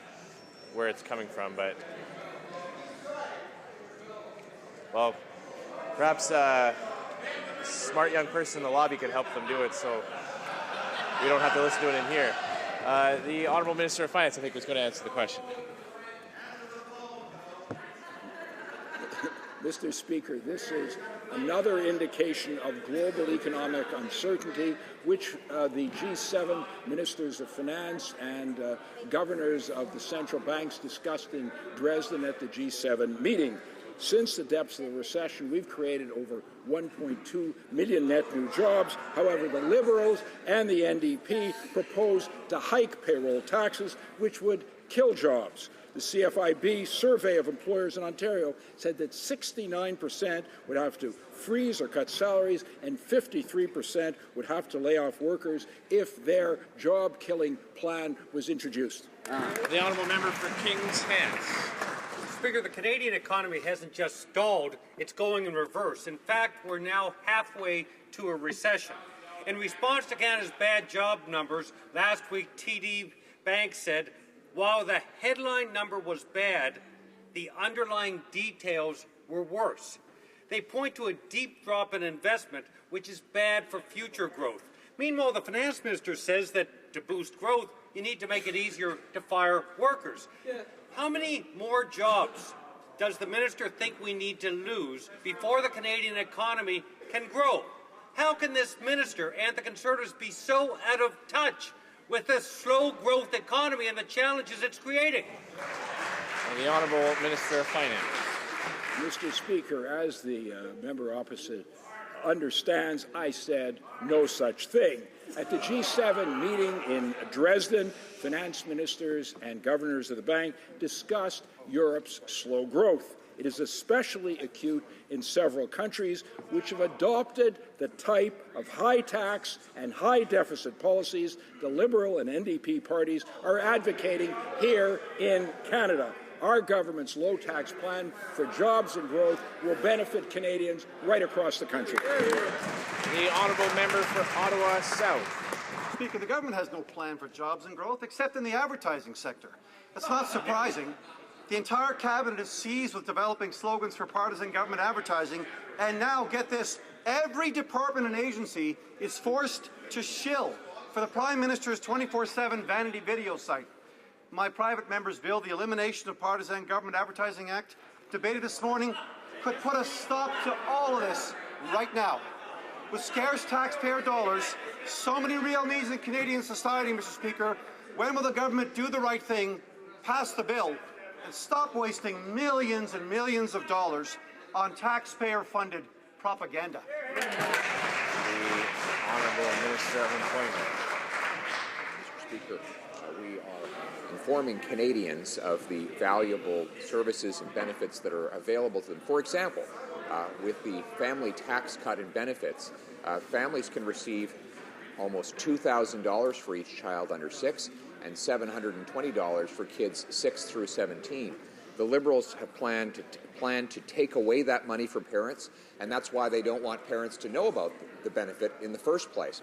where it's coming from, but well, perhaps a smart young person in the lobby could help them do it, so we don't have to listen to it in here. The Honourable Minister of Finance, I think, was going to answer the question. Mr. Speaker, this is another indication of global economic uncertainty, which the G7 ministers of finance and governors of the central banks discussed in Dresden at the G7 meeting. Since the depths of the recession, we've created over 1.2 million net new jobs. However, the Liberals and the NDP propose to hike payroll taxes, which would kill jobs. The CFIB survey of employers in Ontario said that 69% would have to freeze or cut salaries, and 53% would have to lay off workers if their job-killing plan was introduced. The Honourable Member for King's Heads. Speaker, the Canadian economy hasn't just stalled, it's going in reverse. In fact, we're now halfway to a recession. In response to Canada's bad job numbers, last week TD Bank said, while the headline number was bad, the underlying details were worse. They point to a deep drop in investment, which is bad for future growth. Meanwhile, the finance minister says that to boost growth, you need to make it easier to fire workers. How many more jobs does the minister think we need to lose before the Canadian economy can grow? How can this minister and the Conservatives be so out of touch with this slow growth economy and the challenges it's creating? And the Honourable Minister of Finance. Mr. Speaker, as the member opposite understands, I said no such thing. At the G7 meeting in Dresden, finance ministers and governors of the bank discussed Europe's slow growth. It is especially acute in several countries which have adopted the type of high tax and high deficit policies the Liberal and NDP parties are advocating here in Canada. Our government's low tax plan for jobs and growth will benefit Canadians right across the country. The Honourable Member for Ottawa South. Speaker, the government has no plan for jobs and growth except in the advertising sector. That's not surprising. The entire cabinet is seized with developing slogans for partisan government advertising, and now, get this, every department and agency is forced to shill for the Prime Minister's 24/7 vanity video site. My private member's bill, the Elimination of Partisan Government Advertising Act, debated this morning, could put a stop to all of this right now. With scarce taxpayer dollars, so many real needs in Canadian society, Mr. Speaker, when will the government do the right thing, pass the bill, and stop wasting millions and millions of dollars on taxpayer-funded propaganda? The Honourable Minister of Employment. Mr. Speaker, we are informing Canadians of the valuable services and benefits that are available to them. For example, with the family tax cut and benefits, families can receive almost $2,000 for each child under 6 and $720 for kids 6 through 17. The Liberals have planned to take away that money from parents, and that's why they don't want parents to know about the benefit in the first place.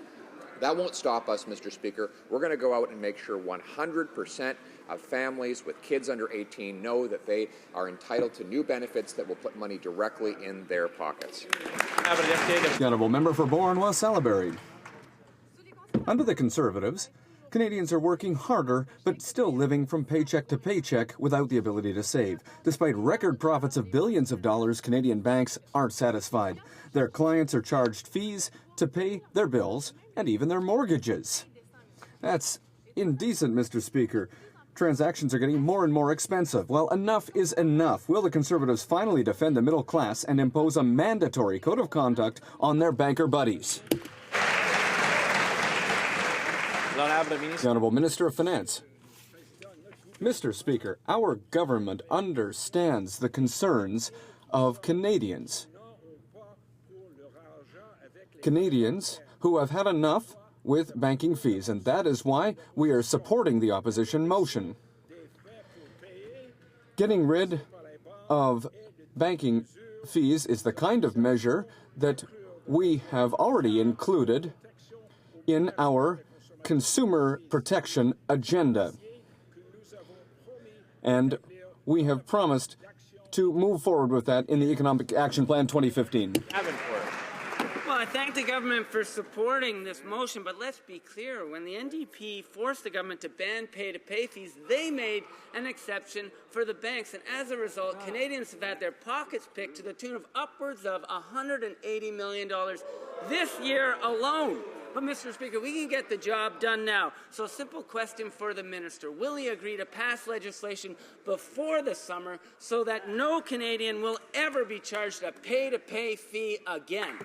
That won't stop us, Mr. Speaker. We're going to go out and make sure 100% of families with kids under 18 know that they are entitled to new benefits that will put money directly in their pockets. The honourable member for Bourne-West-Salaberry. Under the Conservatives, Canadians are working harder but still living from paycheck to paycheck without the ability to save. Despite record profits of billions of dollars, Canadian banks aren't satisfied. Their clients are charged fees to pay their bills and even their mortgages. That's indecent, Mr. Speaker. Transactions are getting more and more expensive. Well, enough is enough. Will the Conservatives finally defend the middle class and impose a mandatory code of conduct on their banker buddies? The Honourable Minister of Finance. Mr. Speaker, our government understands the concerns of Canadians. Canadians who have had enough with banking fees, and that is why we are supporting the opposition motion. Getting rid of banking fees is the kind of measure that we have already included in our consumer protection agenda. And we have promised to move forward with that in the Economic Action Plan 2015. Well, I thank the government for supporting this motion, but let's be clear. When the NDP forced the government to ban pay-to-pay fees, they made an exception for the banks. And as a result, Canadians have had their pockets picked to the tune of upwards of $180 million this year alone. But, Mr. Speaker, we can get the job done now. So, simple question for the minister. Will he agree to pass legislation before the summer so that no Canadian will ever be charged a pay-to-pay fee again?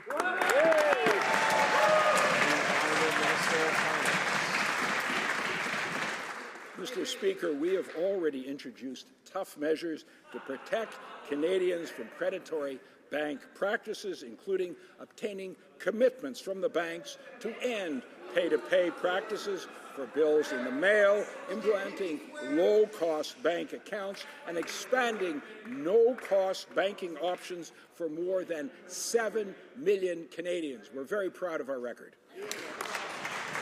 Mr. Speaker, we have already introduced tough measures to protect Canadians from predatory bank practices, including obtaining commitments from the banks to end pay-to-pay practices for bills in the mail, implementing low-cost bank accounts, and expanding no-cost banking options for more than 7 million Canadians. We're very proud of our record.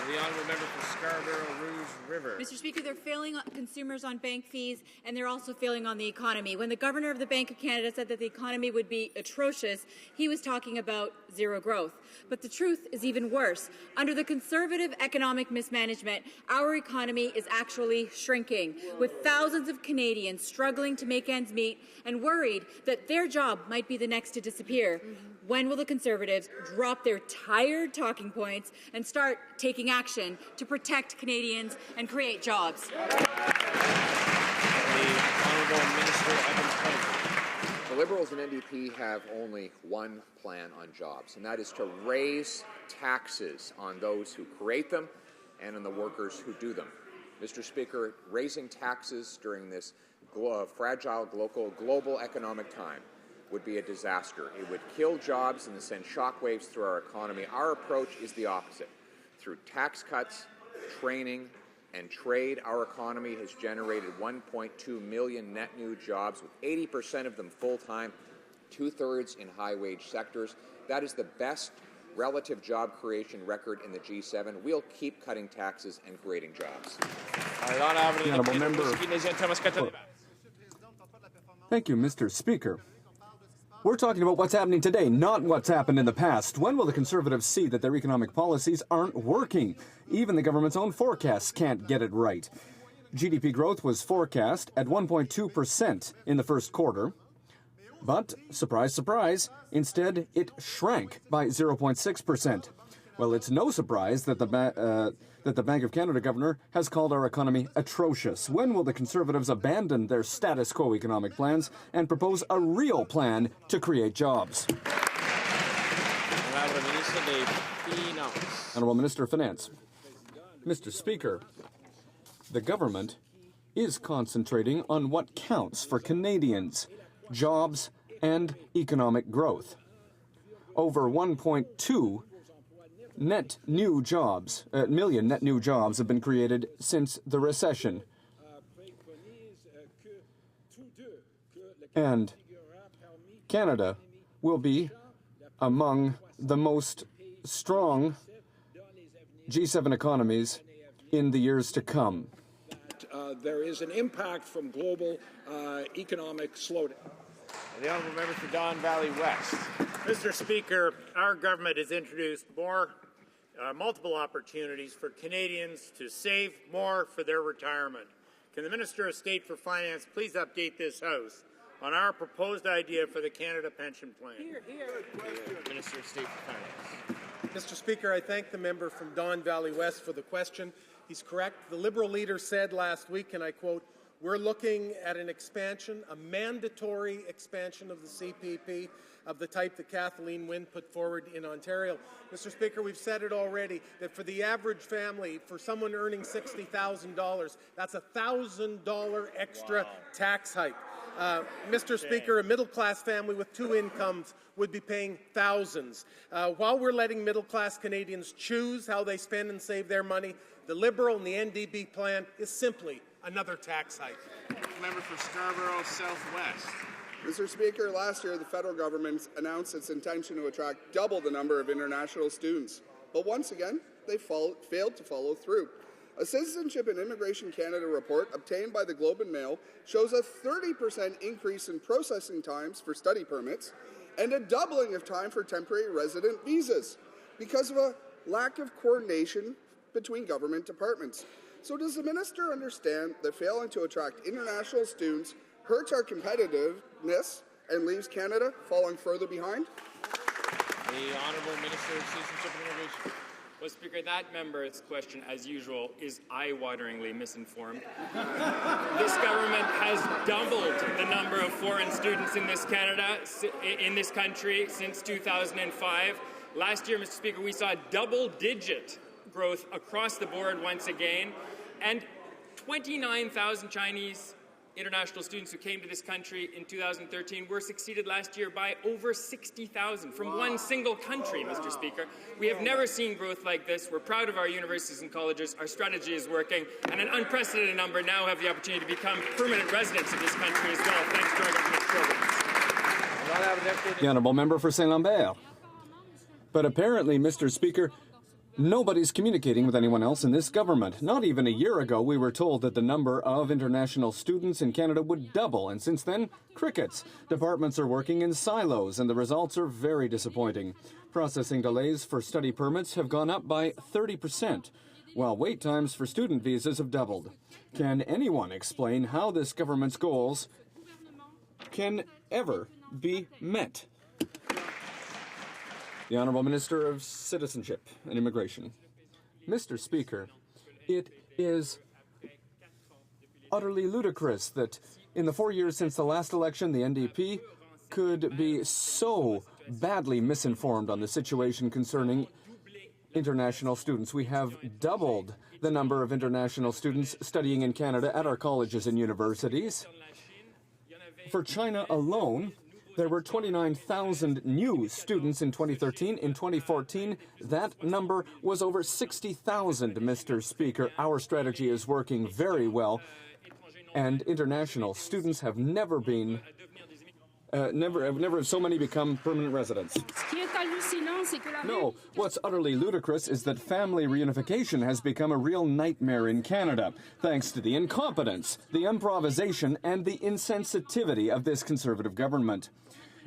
The honourable member for Scarborough Rouge River. Mr. Speaker, they're failing consumers on bank fees, and they're also failing on the economy. When the Governor of the Bank of Canada said that the economy would be atrocious, he was talking about zero growth. But the truth is even worse. Under the Conservative economic mismanagement, our economy is actually shrinking, with thousands of Canadians struggling to make ends meet and worried that their job might be the next to disappear. When will the Conservatives drop their tired talking points and start taking action to protect Canadians and create jobs? The Honourable Minister Evans-Pettigrew. The Liberals and NDP have only one plan on jobs, and that is to raise taxes on those who create them and on the workers who do them. Mr. Speaker, raising taxes during this fragile global economic time would be a disaster. It would kill jobs and send shockwaves through our economy. Our approach is the opposite. Through tax cuts, training, and trade, our economy has generated 1.2 million net new jobs, with 80% of them full-time, two-thirds in high-wage sectors. That is the best relative job creation record in the G7. We'll keep cutting taxes and creating jobs. Honourable member. Thank you, Mr. Speaker. We're talking about what's happening today, not what's happened in the past. When will the Conservatives see that their economic policies aren't working? Even the government's own forecasts can't get it right. GDP growth was forecast at 1.2% in the first quarter. But, surprise, surprise, instead it shrank by 0.6%. Well, it's no surprise that the Bank of Canada governor has called our economy atrocious. When will the Conservatives abandon their status quo economic plans and propose a real plan to create jobs? Honourable Minister of Finance. Mr. Speaker, the government is concentrating on what counts for Canadians: jobs and economic growth. Over 1.2 million net new jobs have been created since the recession. And Canada will be among the most strong G7 economies in the years to come. There is an impact from global economic slowdown. The honourable member for Don Valley West. Mr. Speaker, our government has introduced multiple opportunities for Canadians to save more for their retirement. Can the Minister of State for Finance please update this House on our proposed idea for the Canada Pension Plan? Minister of State for Finance. Mr. Speaker, I thank the member from Don Valley West for the question. He's correct. The Liberal leader said last week, and I quote, We're looking at an expansion, a mandatory expansion of the CPP of the type that Kathleen Wynne put forward in Ontario. Mr. Speaker, we've said it already, that for the average family, for someone earning $60,000, that's a $1,000 extra tax hike. Mr. Speaker, a middle-class family with 2 incomes would be paying thousands. While we're letting middle-class Canadians choose how they spend and save their money, the Liberal and the NDP plan is simply another tax hike. Member for Scarborough Southwest. Mr. Speaker, last year the federal government announced its intention to attract double the number of international students. But once again, they failed to follow through. A Citizenship and Immigration Canada report obtained by the Globe and Mail shows a 30% increase in processing times for study permits and a doubling of time for temporary resident visas because of a lack of coordination between government departments. So does the minister understand that failing to attract international students hurts our competitiveness and leaves Canada falling further behind? The Honourable Minister of Citizenship and Immigration. Well, Speaker, that member's question, as usual, is eye-wateringly misinformed. This government has doubled the number of foreign students in this country since 2005. Last year, Mr. Speaker, we saw double-digit growth across the board once again, and 29,000 Chinese international students who came to this country in 2013 were succeeded last year by over 60,000 from one single country, Mr. Speaker. We have never seen growth like this. We're proud of our universities and colleges. Our strategy is working, and an unprecedented number now have the opportunity to become permanent residents of this country as well, thanks to our government's programs. The honourable member for Saint-Lambert. But apparently, Mr. Speaker, nobody's communicating with anyone else in this government. Not even a year ago, we were told that the number of international students in Canada would double, and since then, crickets. Departments are working in silos, and the results are very disappointing. Processing delays for study permits have gone up by 30%, while wait times for student visas have doubled. Can anyone explain how this government's goals can ever be met? The Honourable Minister of Citizenship and Immigration. Mr. Speaker, it is utterly ludicrous that in the 4 years since the last election, the NDP could be so badly misinformed on the situation concerning international students. We have doubled the number of international students studying in Canada at our colleges and universities. For China alone, there were 29,000 new students in 2013. In 2014, that number was over 60,000, Mr. Speaker. Our strategy is working very well, and international students have never been, never have so many become permanent residents. No, what's utterly ludicrous is that family reunification has become a real nightmare in Canada, thanks to the incompetence, the improvisation, and the insensitivity of this Conservative government.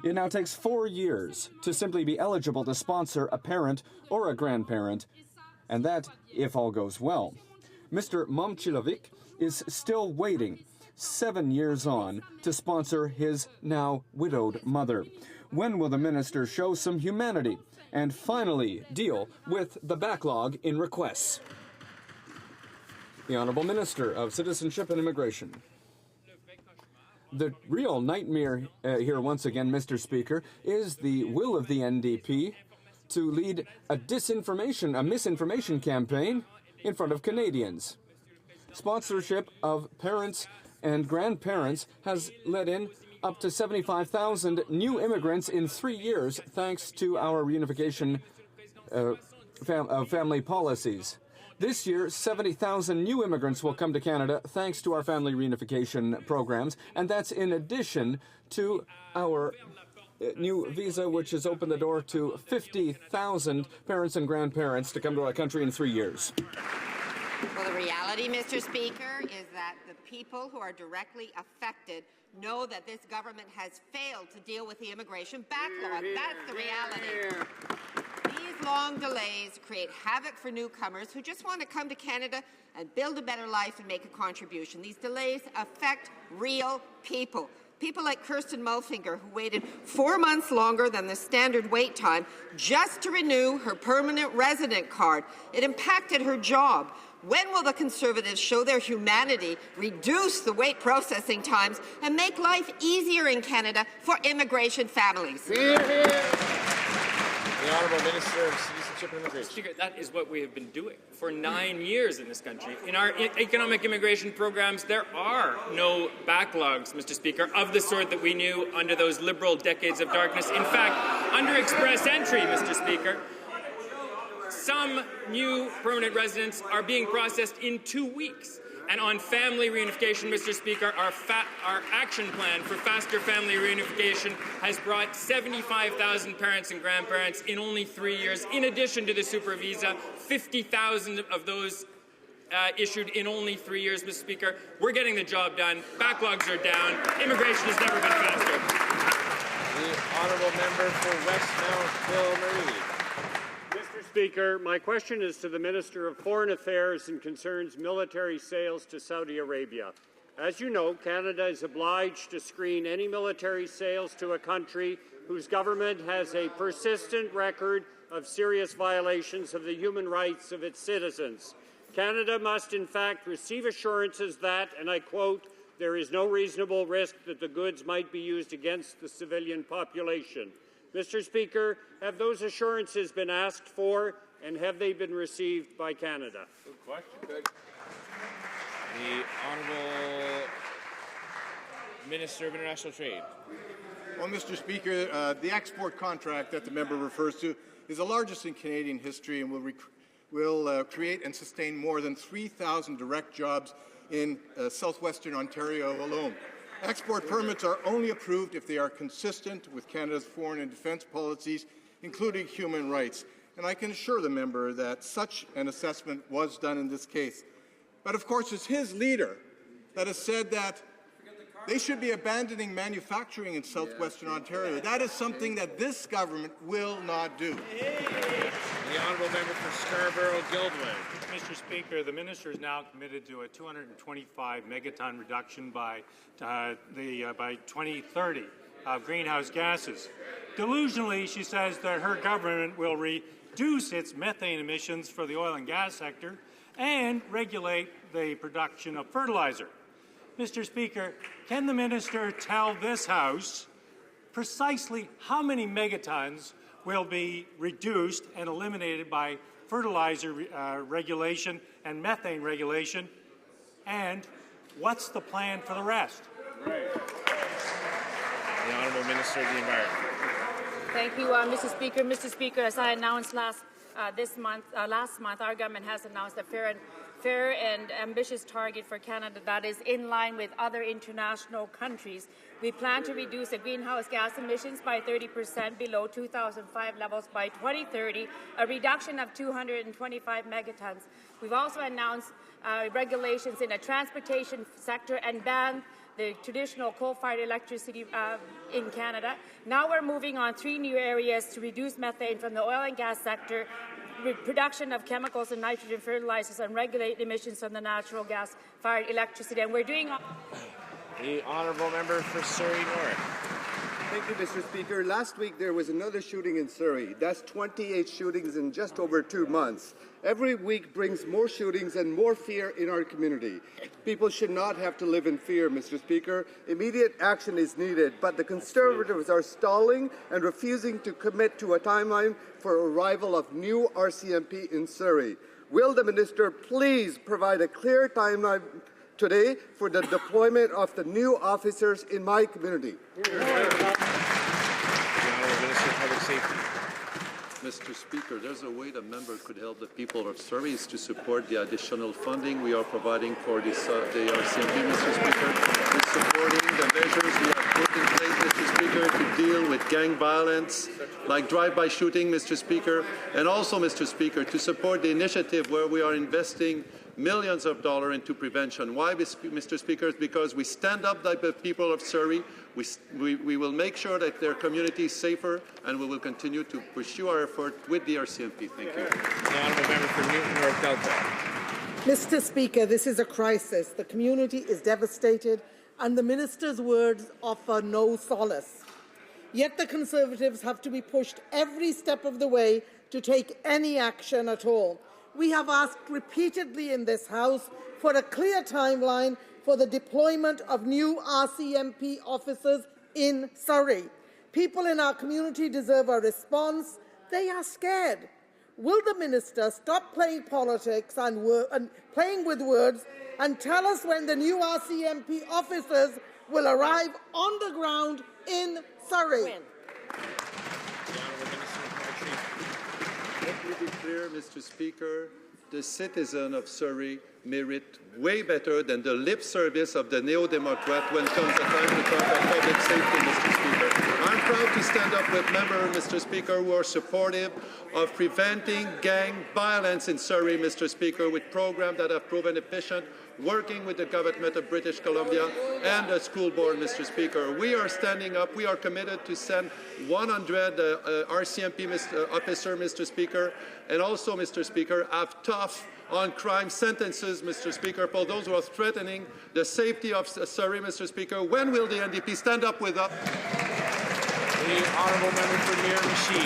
It now takes 4 years to simply be eligible to sponsor a parent or a grandparent, and that if all goes well. Mr. Momchilovic is still waiting 7 years on to sponsor his now widowed mother. When will the minister show some humanity and finally deal with the backlog in requests? The Honourable Minister of Citizenship and Immigration. The real nightmare here, once again, Mr. Speaker, is the will of the NDP to lead a misinformation campaign in front of Canadians. Sponsorship of parents and grandparents has let in up to 75,000 new immigrants in 3 years, thanks to our reunification family policies. This year, 70,000 new immigrants will come to Canada thanks to our family reunification programs, and that's in addition to our new visa, which has opened the door to 50,000 parents and grandparents to come to our country in 3 years. Well, the reality, Mr. Speaker, is that the people who are directly affected know that this government has failed to deal with the immigration backlog. That's the reality. These long delays create havoc for newcomers who just want to come to Canada and build a better life and make a contribution. These delays affect real people. People like Kirsten Mulfinger, who waited 4 months longer than the standard wait time just to renew her permanent resident card. It impacted her job. When will the Conservatives show their humanity, reduce the wait processing times, and make life easier in Canada for immigration families? The Honourable Minister of Citizenship and Immigration. Speaker, that is what we have been doing for 9 years in this country. In our economic immigration programs, there are no backlogs, Mr. Speaker, of the sort that we knew under those Liberal decades of darkness. In fact, under express entry, Mr. Speaker, some new permanent residents are being processed in 2 weeks. And on family reunification, Mr. Speaker, our action plan for faster family reunification has brought 75,000 parents and grandparents in only 3 years, in addition to the super visa, 50,000 of those issued in only 3 years, Mr. Speaker. We're getting the job done. Backlogs are down. Immigration has never been faster. The Honourable Member for Westmount Bill Marie. Mr. Speaker, my question is to the Minister of Foreign Affairs and concerns military sales to Saudi Arabia. As you know, Canada is obliged to screen any military sales to a country whose government has a persistent record of serious violations of the human rights of its citizens. Canada must, in fact, receive assurances that, and I quote, there is no reasonable risk that the goods might be used against the civilian population. Mr. Speaker, have those assurances been asked for, and have they been received by Canada? Good question. Good. The Honourable Minister of International Trade. Well, Mr. Speaker, the export contract that the member refers to is the largest in Canadian history and will create and sustain more than 3,000 direct jobs in southwestern Ontario alone. Export permits are only approved if they are consistent with Canada's foreign and defence policies, including human rights. And I can assure the member that such an assessment was done in this case. But of course, it's his leader that has said that they should be abandoning manufacturing in southwestern Ontario. That is something that this government will not do. The Honourable Member for Scarborough-Guildwood. Mr. Speaker, the minister is now committed to a 225 megaton reduction by 2030 of greenhouse gases. Delusionally, she says that her government will reduce its methane emissions for the oil and gas sector and regulate the production of fertilizer. Mr. Speaker, can the minister tell this House precisely how many megatons will be reduced and eliminated by fertilizer regulation and methane regulation, and what's the plan for the rest? The Honourable Minister of the Environment. Thank you, Mr. Speaker. Mr. Speaker, as I announced last month, our government has announced a fair and ambitious target for Canada that is in line with other international countries. We plan to reduce the greenhouse gas emissions by 30% below 2005 levels by 2030, a reduction of 225 megatons. We've also announced regulations in the transportation sector and banned the traditional coal-fired electricity in Canada. Now we're moving on 3 new areas to reduce methane from the oil and gas sector, production of chemicals and nitrogen fertilizers, and regulate emissions from the natural gas-fired electricity. And we're doing the Honourable Member for Surrey North. Thank you, Mr. Speaker. Last week there was another shooting in Surrey. That's 28 shootings in just over 2 months. Every week brings more shootings and more fear in our community. People should not have to live in fear, Mr. Speaker. Immediate action is needed, but the Conservatives are stalling and refusing to commit to a timeline for arrival of new RCMP in Surrey. Will the minister please provide a clear timeline today for the deployment of the new officers in my community? The Honourable Minister of Public Safety. Mr. Speaker, there's a way the member could help the people of Surrey is to support the additional funding we are providing for the RCMP, Mr. Speaker. We're supporting the measures we have put in place, Mr. Speaker, to deal with gang violence, like drive-by shooting, Mr. Speaker, and also, Mr. Speaker, to support the initiative where we are investing millions of dollars into prevention. Why, Mr. Speaker? It's because we stand up like the people of Surrey. We will make sure that their community is safer, and we will continue to pursue our effort with the RCMP. Thank you. The Honourable Member for Newton North Delta. Mr. Speaker, this is a crisis. The community is devastated, and the minister's words offer no solace. Yet the Conservatives have to be pushed every step of the way to take any action at all. we have asked repeatedly in this House for a clear timeline for the deployment of new RCMP officers in Surrey. People in our community deserve a response. They are scared. Will the minister stop playing politics and playing with words and tell us when the new RCMP officers will arrive on the ground in Surrey? Let me be clear, Mr. Speaker. The citizens of Surrey merit way better than the lip service of the Neo-Democrat when comes the time to talk about public safety, Mr. Speaker. I'm proud to stand up with members, Mr. Speaker, who are supportive of preventing gang violence in Surrey, Mr. Speaker, with programs that have proven efficient, working with the government of British Columbia and the school board, Mr. Speaker. We are standing up. We are committed to send 100 RCMP officers, Mr. Speaker, and also, Mr. Speaker, have tough on crime sentences, Mr. Speaker, for those who are threatening the safety of Surrey, Mr. Speaker. When will the NDP stand up with us? The honourable member for Miramichi.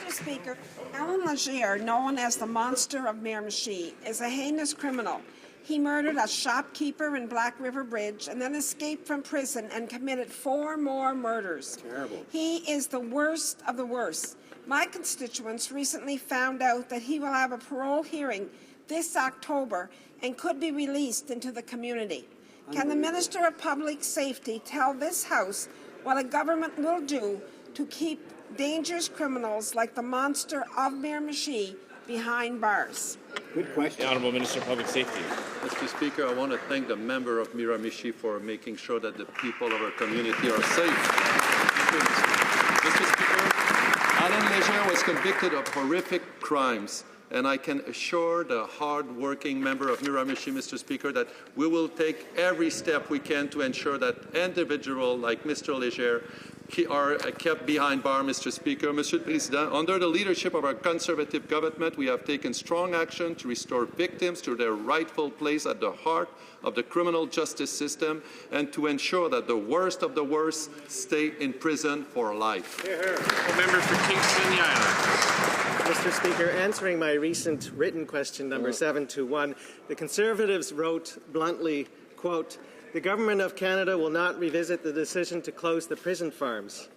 Mr. Speaker, Alan Legere, known as the Monster of Miramichi, is a heinous criminal. He murdered a shopkeeper in Black River Bridge and then escaped from prison and committed 4 more murders. Terrible. He is the worst of the worst. My constituents recently found out that he will have a parole hearing this October and could be released into the community. Can the Minister of Public Safety tell this House what a government will do to keep dangerous criminals like the Monster of Miramichi behind bars? Good question. The Honourable Minister of Public Safety. Mr. Speaker, I want to thank the member of Miramichi for making sure that the people of our community are safe. Mr. Speaker, Alan Legere was convicted of horrific crimes, and I can assure the hard-working member of Miramichi, Mr. Speaker, that we will take every step we can to ensure that individuals like Mr. Legere are kept behind bar, Mr. Speaker. Monsieur le Président, under the leadership of our Conservative government, we have taken strong action to restore victims to their rightful place at the heart of the criminal justice system and to ensure that the worst of the worst stay in prison for life. Member for Kingston, the Islands. Mr. Speaker, answering my recent written question number 721, the Conservatives wrote bluntly, quote, "The Government of Canada will not revisit the decision to close the prison farms."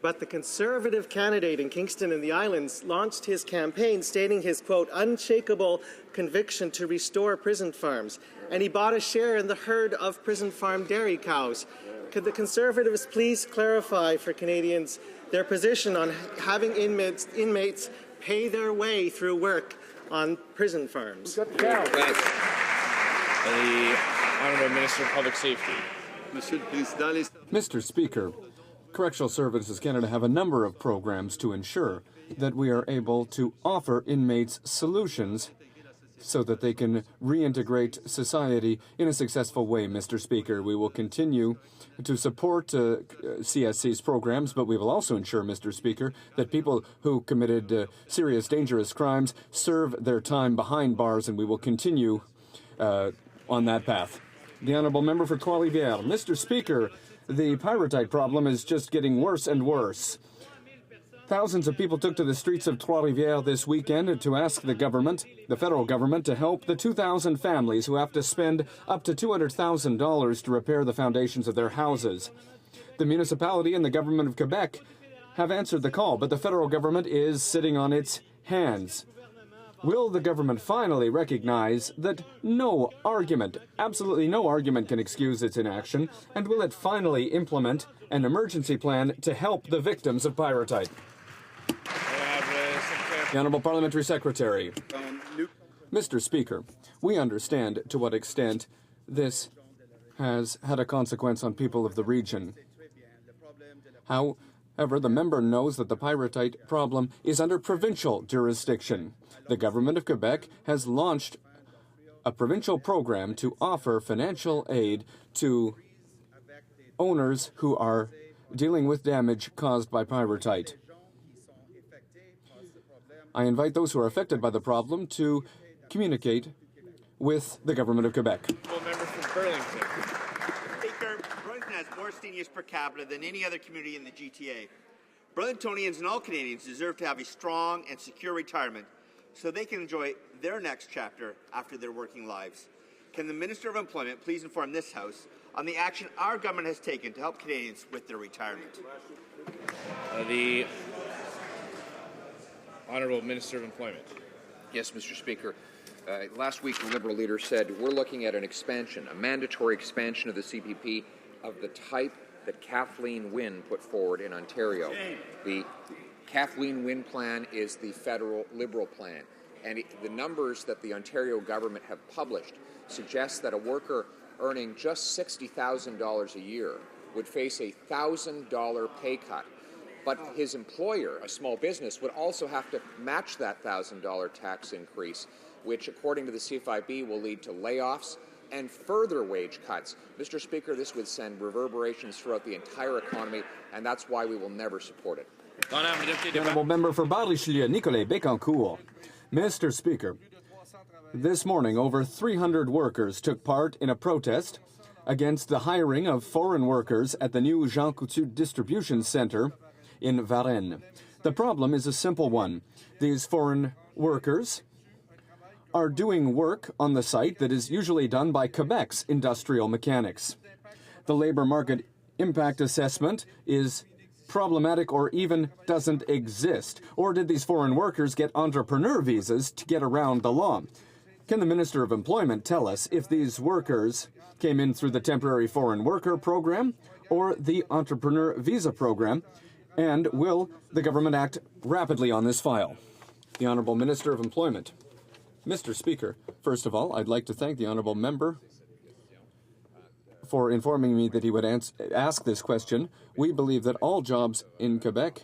But the Conservative candidate in Kingston and the Islands launched his campaign stating his, quote, "unshakable conviction to restore prison farms." And he bought a share in the herd of prison farm dairy cows. Could the Conservatives please clarify for Canadians their position on having inmates pay their way through work on prison farms? The Honourable Minister of Public Safety. Mr. Speaker, Correctional Services Canada have a number of programs to ensure that we are able to offer inmates solutions so that they can reintegrate society in a successful way, Mr. Speaker. We will continue to support CSC's programs, but we will also ensure, Mr. Speaker, that people who committed serious, dangerous crimes serve their time behind bars, and we will continue on that path. The Honourable Member for Trois-Rivières. Mr. Speaker, the pyrrhotite problem is just getting worse and worse. Thousands of people took to the streets of Trois-Rivières this weekend to ask the government, the federal government, to help the 2,000 families who have to spend up to $200,000 to repair the foundations of their houses. The municipality and the government of Quebec have answered the call, but the federal government is sitting on its hands. Will the government finally recognize that no argument, absolutely no argument, can excuse its inaction, and will it finally implement an emergency plan to help the victims of pyrrhotite? The Honourable Parliamentary Secretary. Mr. Speaker, we understand to what extent this has had a consequence on people of the region. However, the member knows that the pyrrhotite problem is under provincial jurisdiction. The government of Quebec has launched a provincial program to offer financial aid to owners who are dealing with damage caused by pyrrhotite. I invite those who are affected by the problem to communicate with the government of Quebec. Member for Burlington. Speaker, Burlington has more seniors per capita than any other community in the GTA. Burlingtonians and all Canadians deserve to have a strong and secure retirement. so they can enjoy their next chapter after their working lives. Can the Minister of Employment please inform this House on the action our government has taken to help Canadians with their retirement? The Honourable Minister of Employment. Yes, Mr. Speaker. Last week, the Liberal leader said we're looking at an expansion, a mandatory expansion of the CPP of the type that Kathleen Wynne put forward in Ontario. The Kathleen Wynne plan is the federal Liberal plan, and the numbers that the Ontario government have published suggest that a worker earning just $60,000 a year would face a $1,000 pay cut. But his employer, a small business, would also have to match that $1,000 tax increase, which, according to the C5B, will lead to layoffs and further wage cuts. Mr. Speaker, this would send reverberations throughout the entire economy, and that's why we will never support it. The Honourable Member for Bar-Richelieu, Nicolas Bécancourt. Mr. Speaker, this morning over 300 workers took part in a protest against the hiring of foreign workers at the new Jean Coutu Distribution Centre in Varennes. The problem is a simple one. These foreign workers are doing work on the site that is usually done by Quebec's industrial mechanics. The labour market impact assessment is problematic or even doesn't exist. Or did these foreign workers get entrepreneur visas to get around the law? Can the Minister of Employment tell us if these workers came in through the temporary foreign worker program or the entrepreneur visa program? And will the government act rapidly on this file? The Honourable Minister of Employment. Mr. Speaker, first of all, I'd like to thank the Honourable Member for informing me that he would ask this question. We believe that all jobs in Quebec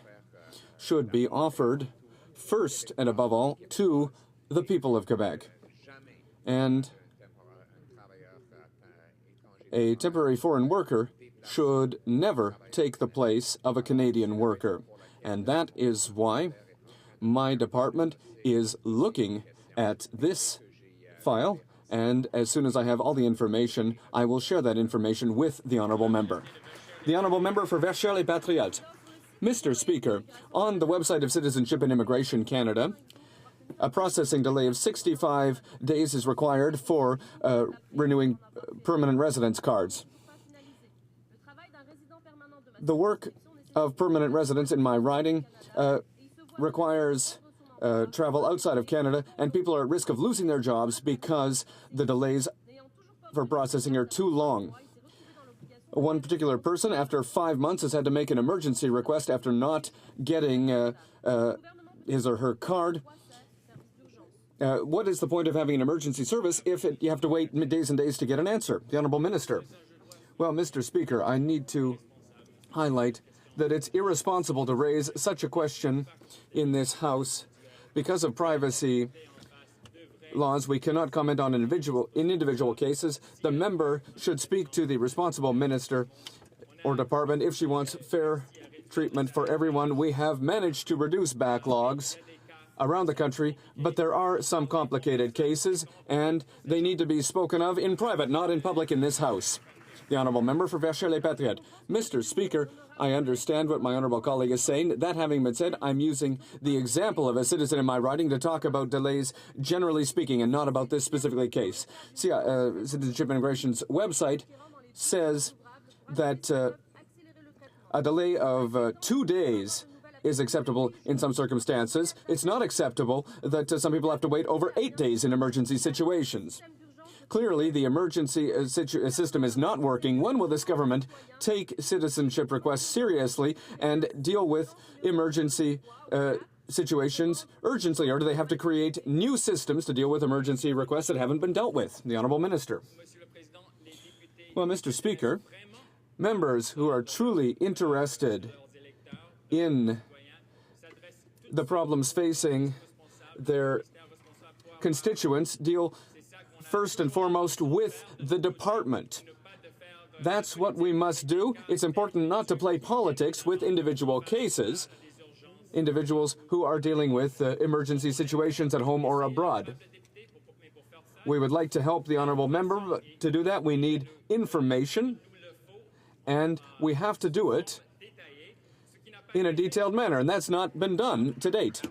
should be offered first and above all to the people of Quebec. And a temporary foreign worker should never take the place of a Canadian worker. And that is why my department is looking at this file, and as soon as I have all the information, I will share that information with the Honourable Member. The Honourable Member for Verchères les Patriotes. Mr. Speaker, on the website of Citizenship and Immigration Canada, a processing delay of 65 days is required for renewing permanent residence cards. The work of permanent residents in my riding requires travel outside of Canada, and people are at risk of losing their jobs because the delays for processing are too long. One particular person, after 5 months, has had to make an emergency request after not getting his or her card. What is the point of having an emergency service if you have to wait days and days to get an answer? The Honourable Minister. Well, Mr. Speaker, I need to highlight that it's irresponsible to raise such a question in this House. Because of privacy laws, we cannot comment on individual cases. The member should speak to the responsible minister or department if she wants fair treatment for everyone. We have managed to reduce backlogs around the country, but there are some complicated cases, and they need to be spoken of in private, not in public in this House. The Honourable Member for Verchères les Patriotes. Mr. Speaker, I understand what my honourable colleague is saying. That having been said, I'm using the example of a citizen in my riding to talk about delays generally speaking and not about this specific case. See, Citizenship and Immigration's website says that a delay of 2 days is acceptable in some circumstances. It's not acceptable that some people have to wait over 8 days in emergency situations. Clearly, the emergency system is not working. When will this government take citizenship requests seriously and deal with emergency situations urgently, or do they have to create new systems to deal with emergency requests that haven't been dealt with? The Honourable Minister. Well, Mr. Speaker, members who are truly interested in the problems facing their constituents deal first and foremost with the department. That's what we must do. It's important not to play politics with individual cases, individuals who are dealing with emergency situations at home or abroad. We would like to help the honourable member, but to do that we need information, and we have to do it in a detailed manner, and that's not been done to date.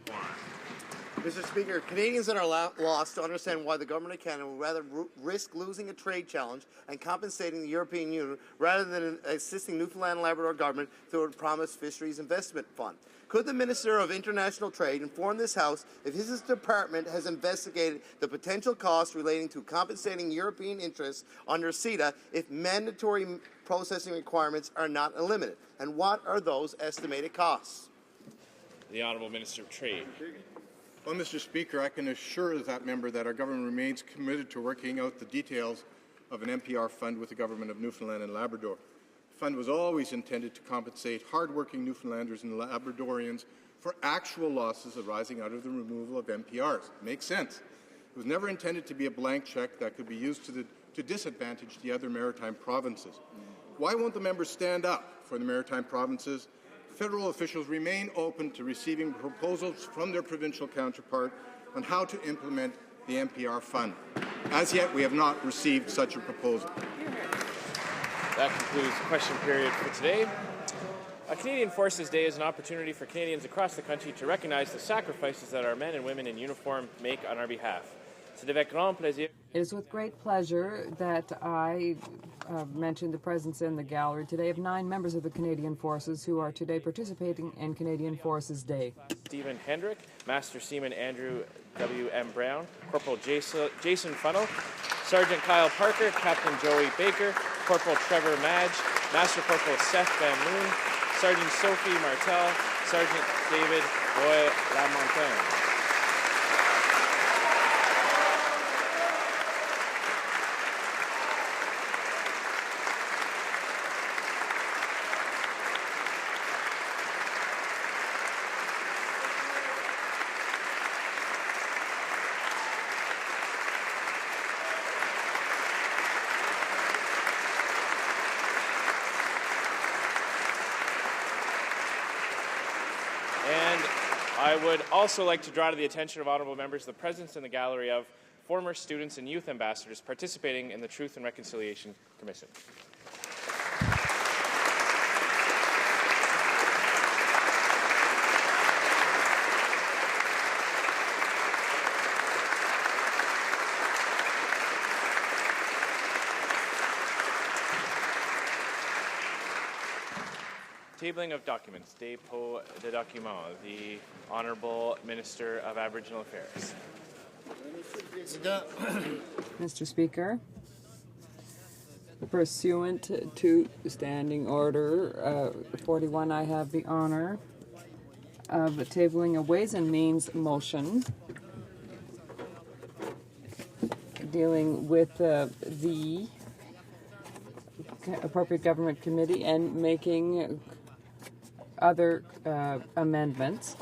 Mr. Speaker, Canadians that are lost to understand why the Government of Canada would rather risk losing a trade challenge and compensating the European Union rather than assisting Newfoundland and Labrador government through a promised fisheries investment fund. Could the Minister of International Trade inform this House if his department has investigated the potential costs relating to compensating European interests under CETA if mandatory processing requirements are not eliminated? And what are those estimated costs? The Honourable Minister of Trade. Well, Mr. Speaker, I can assure that member that our government remains committed to working out the details of an MPR fund with the Government of Newfoundland and Labrador. The fund was always intended to compensate hard-working Newfoundlanders and Labradorians for actual losses arising out of the removal of MPRs. Makes sense. It was never intended to be a blank check that could be used to disadvantage the other maritime provinces. Why won't the members stand up for the maritime provinces? Federal officials remain open to receiving proposals from their provincial counterpart on how to implement the MPR fund. As yet, we have not received such a proposal. That concludes the question period for today. Canadian Forces Day is an opportunity for Canadians across the country to recognize the sacrifices that our men and women in uniform make on our behalf. It is with great pleasure that I mentioned the presence in the gallery today of 9 members of the Canadian Forces who are today participating in Canadian Forces Day. Stephen Hendrick, Master Seaman Andrew W.M. Brown, Corporal Jason Funnell, Sergeant Kyle Parker, Captain Joey Baker, Corporal Trevor Madge, Master Corporal Seth Van Loon, Sergeant Sophie Martel, Sergeant David Roy Lamontagne. I would also like to draw to the attention of honourable members the presence in the gallery of former students and youth ambassadors participating in the Truth and Reconciliation Commission. Tabling of documents, dépôt de documents, the Honourable Minister of Aboriginal Affairs. Mr. Speaker, pursuant to Standing Order 41, I have the honour of tabling a Ways and Means motion dealing with the appropriate government committee and making other amendments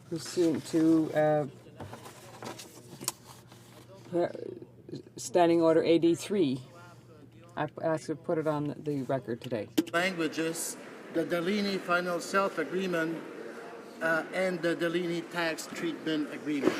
pursuant to Standing Order AD3. I ask to put it on the record today. Languages, the Delaney Final Self Agreement and the Delaney Tax Treatment Agreement.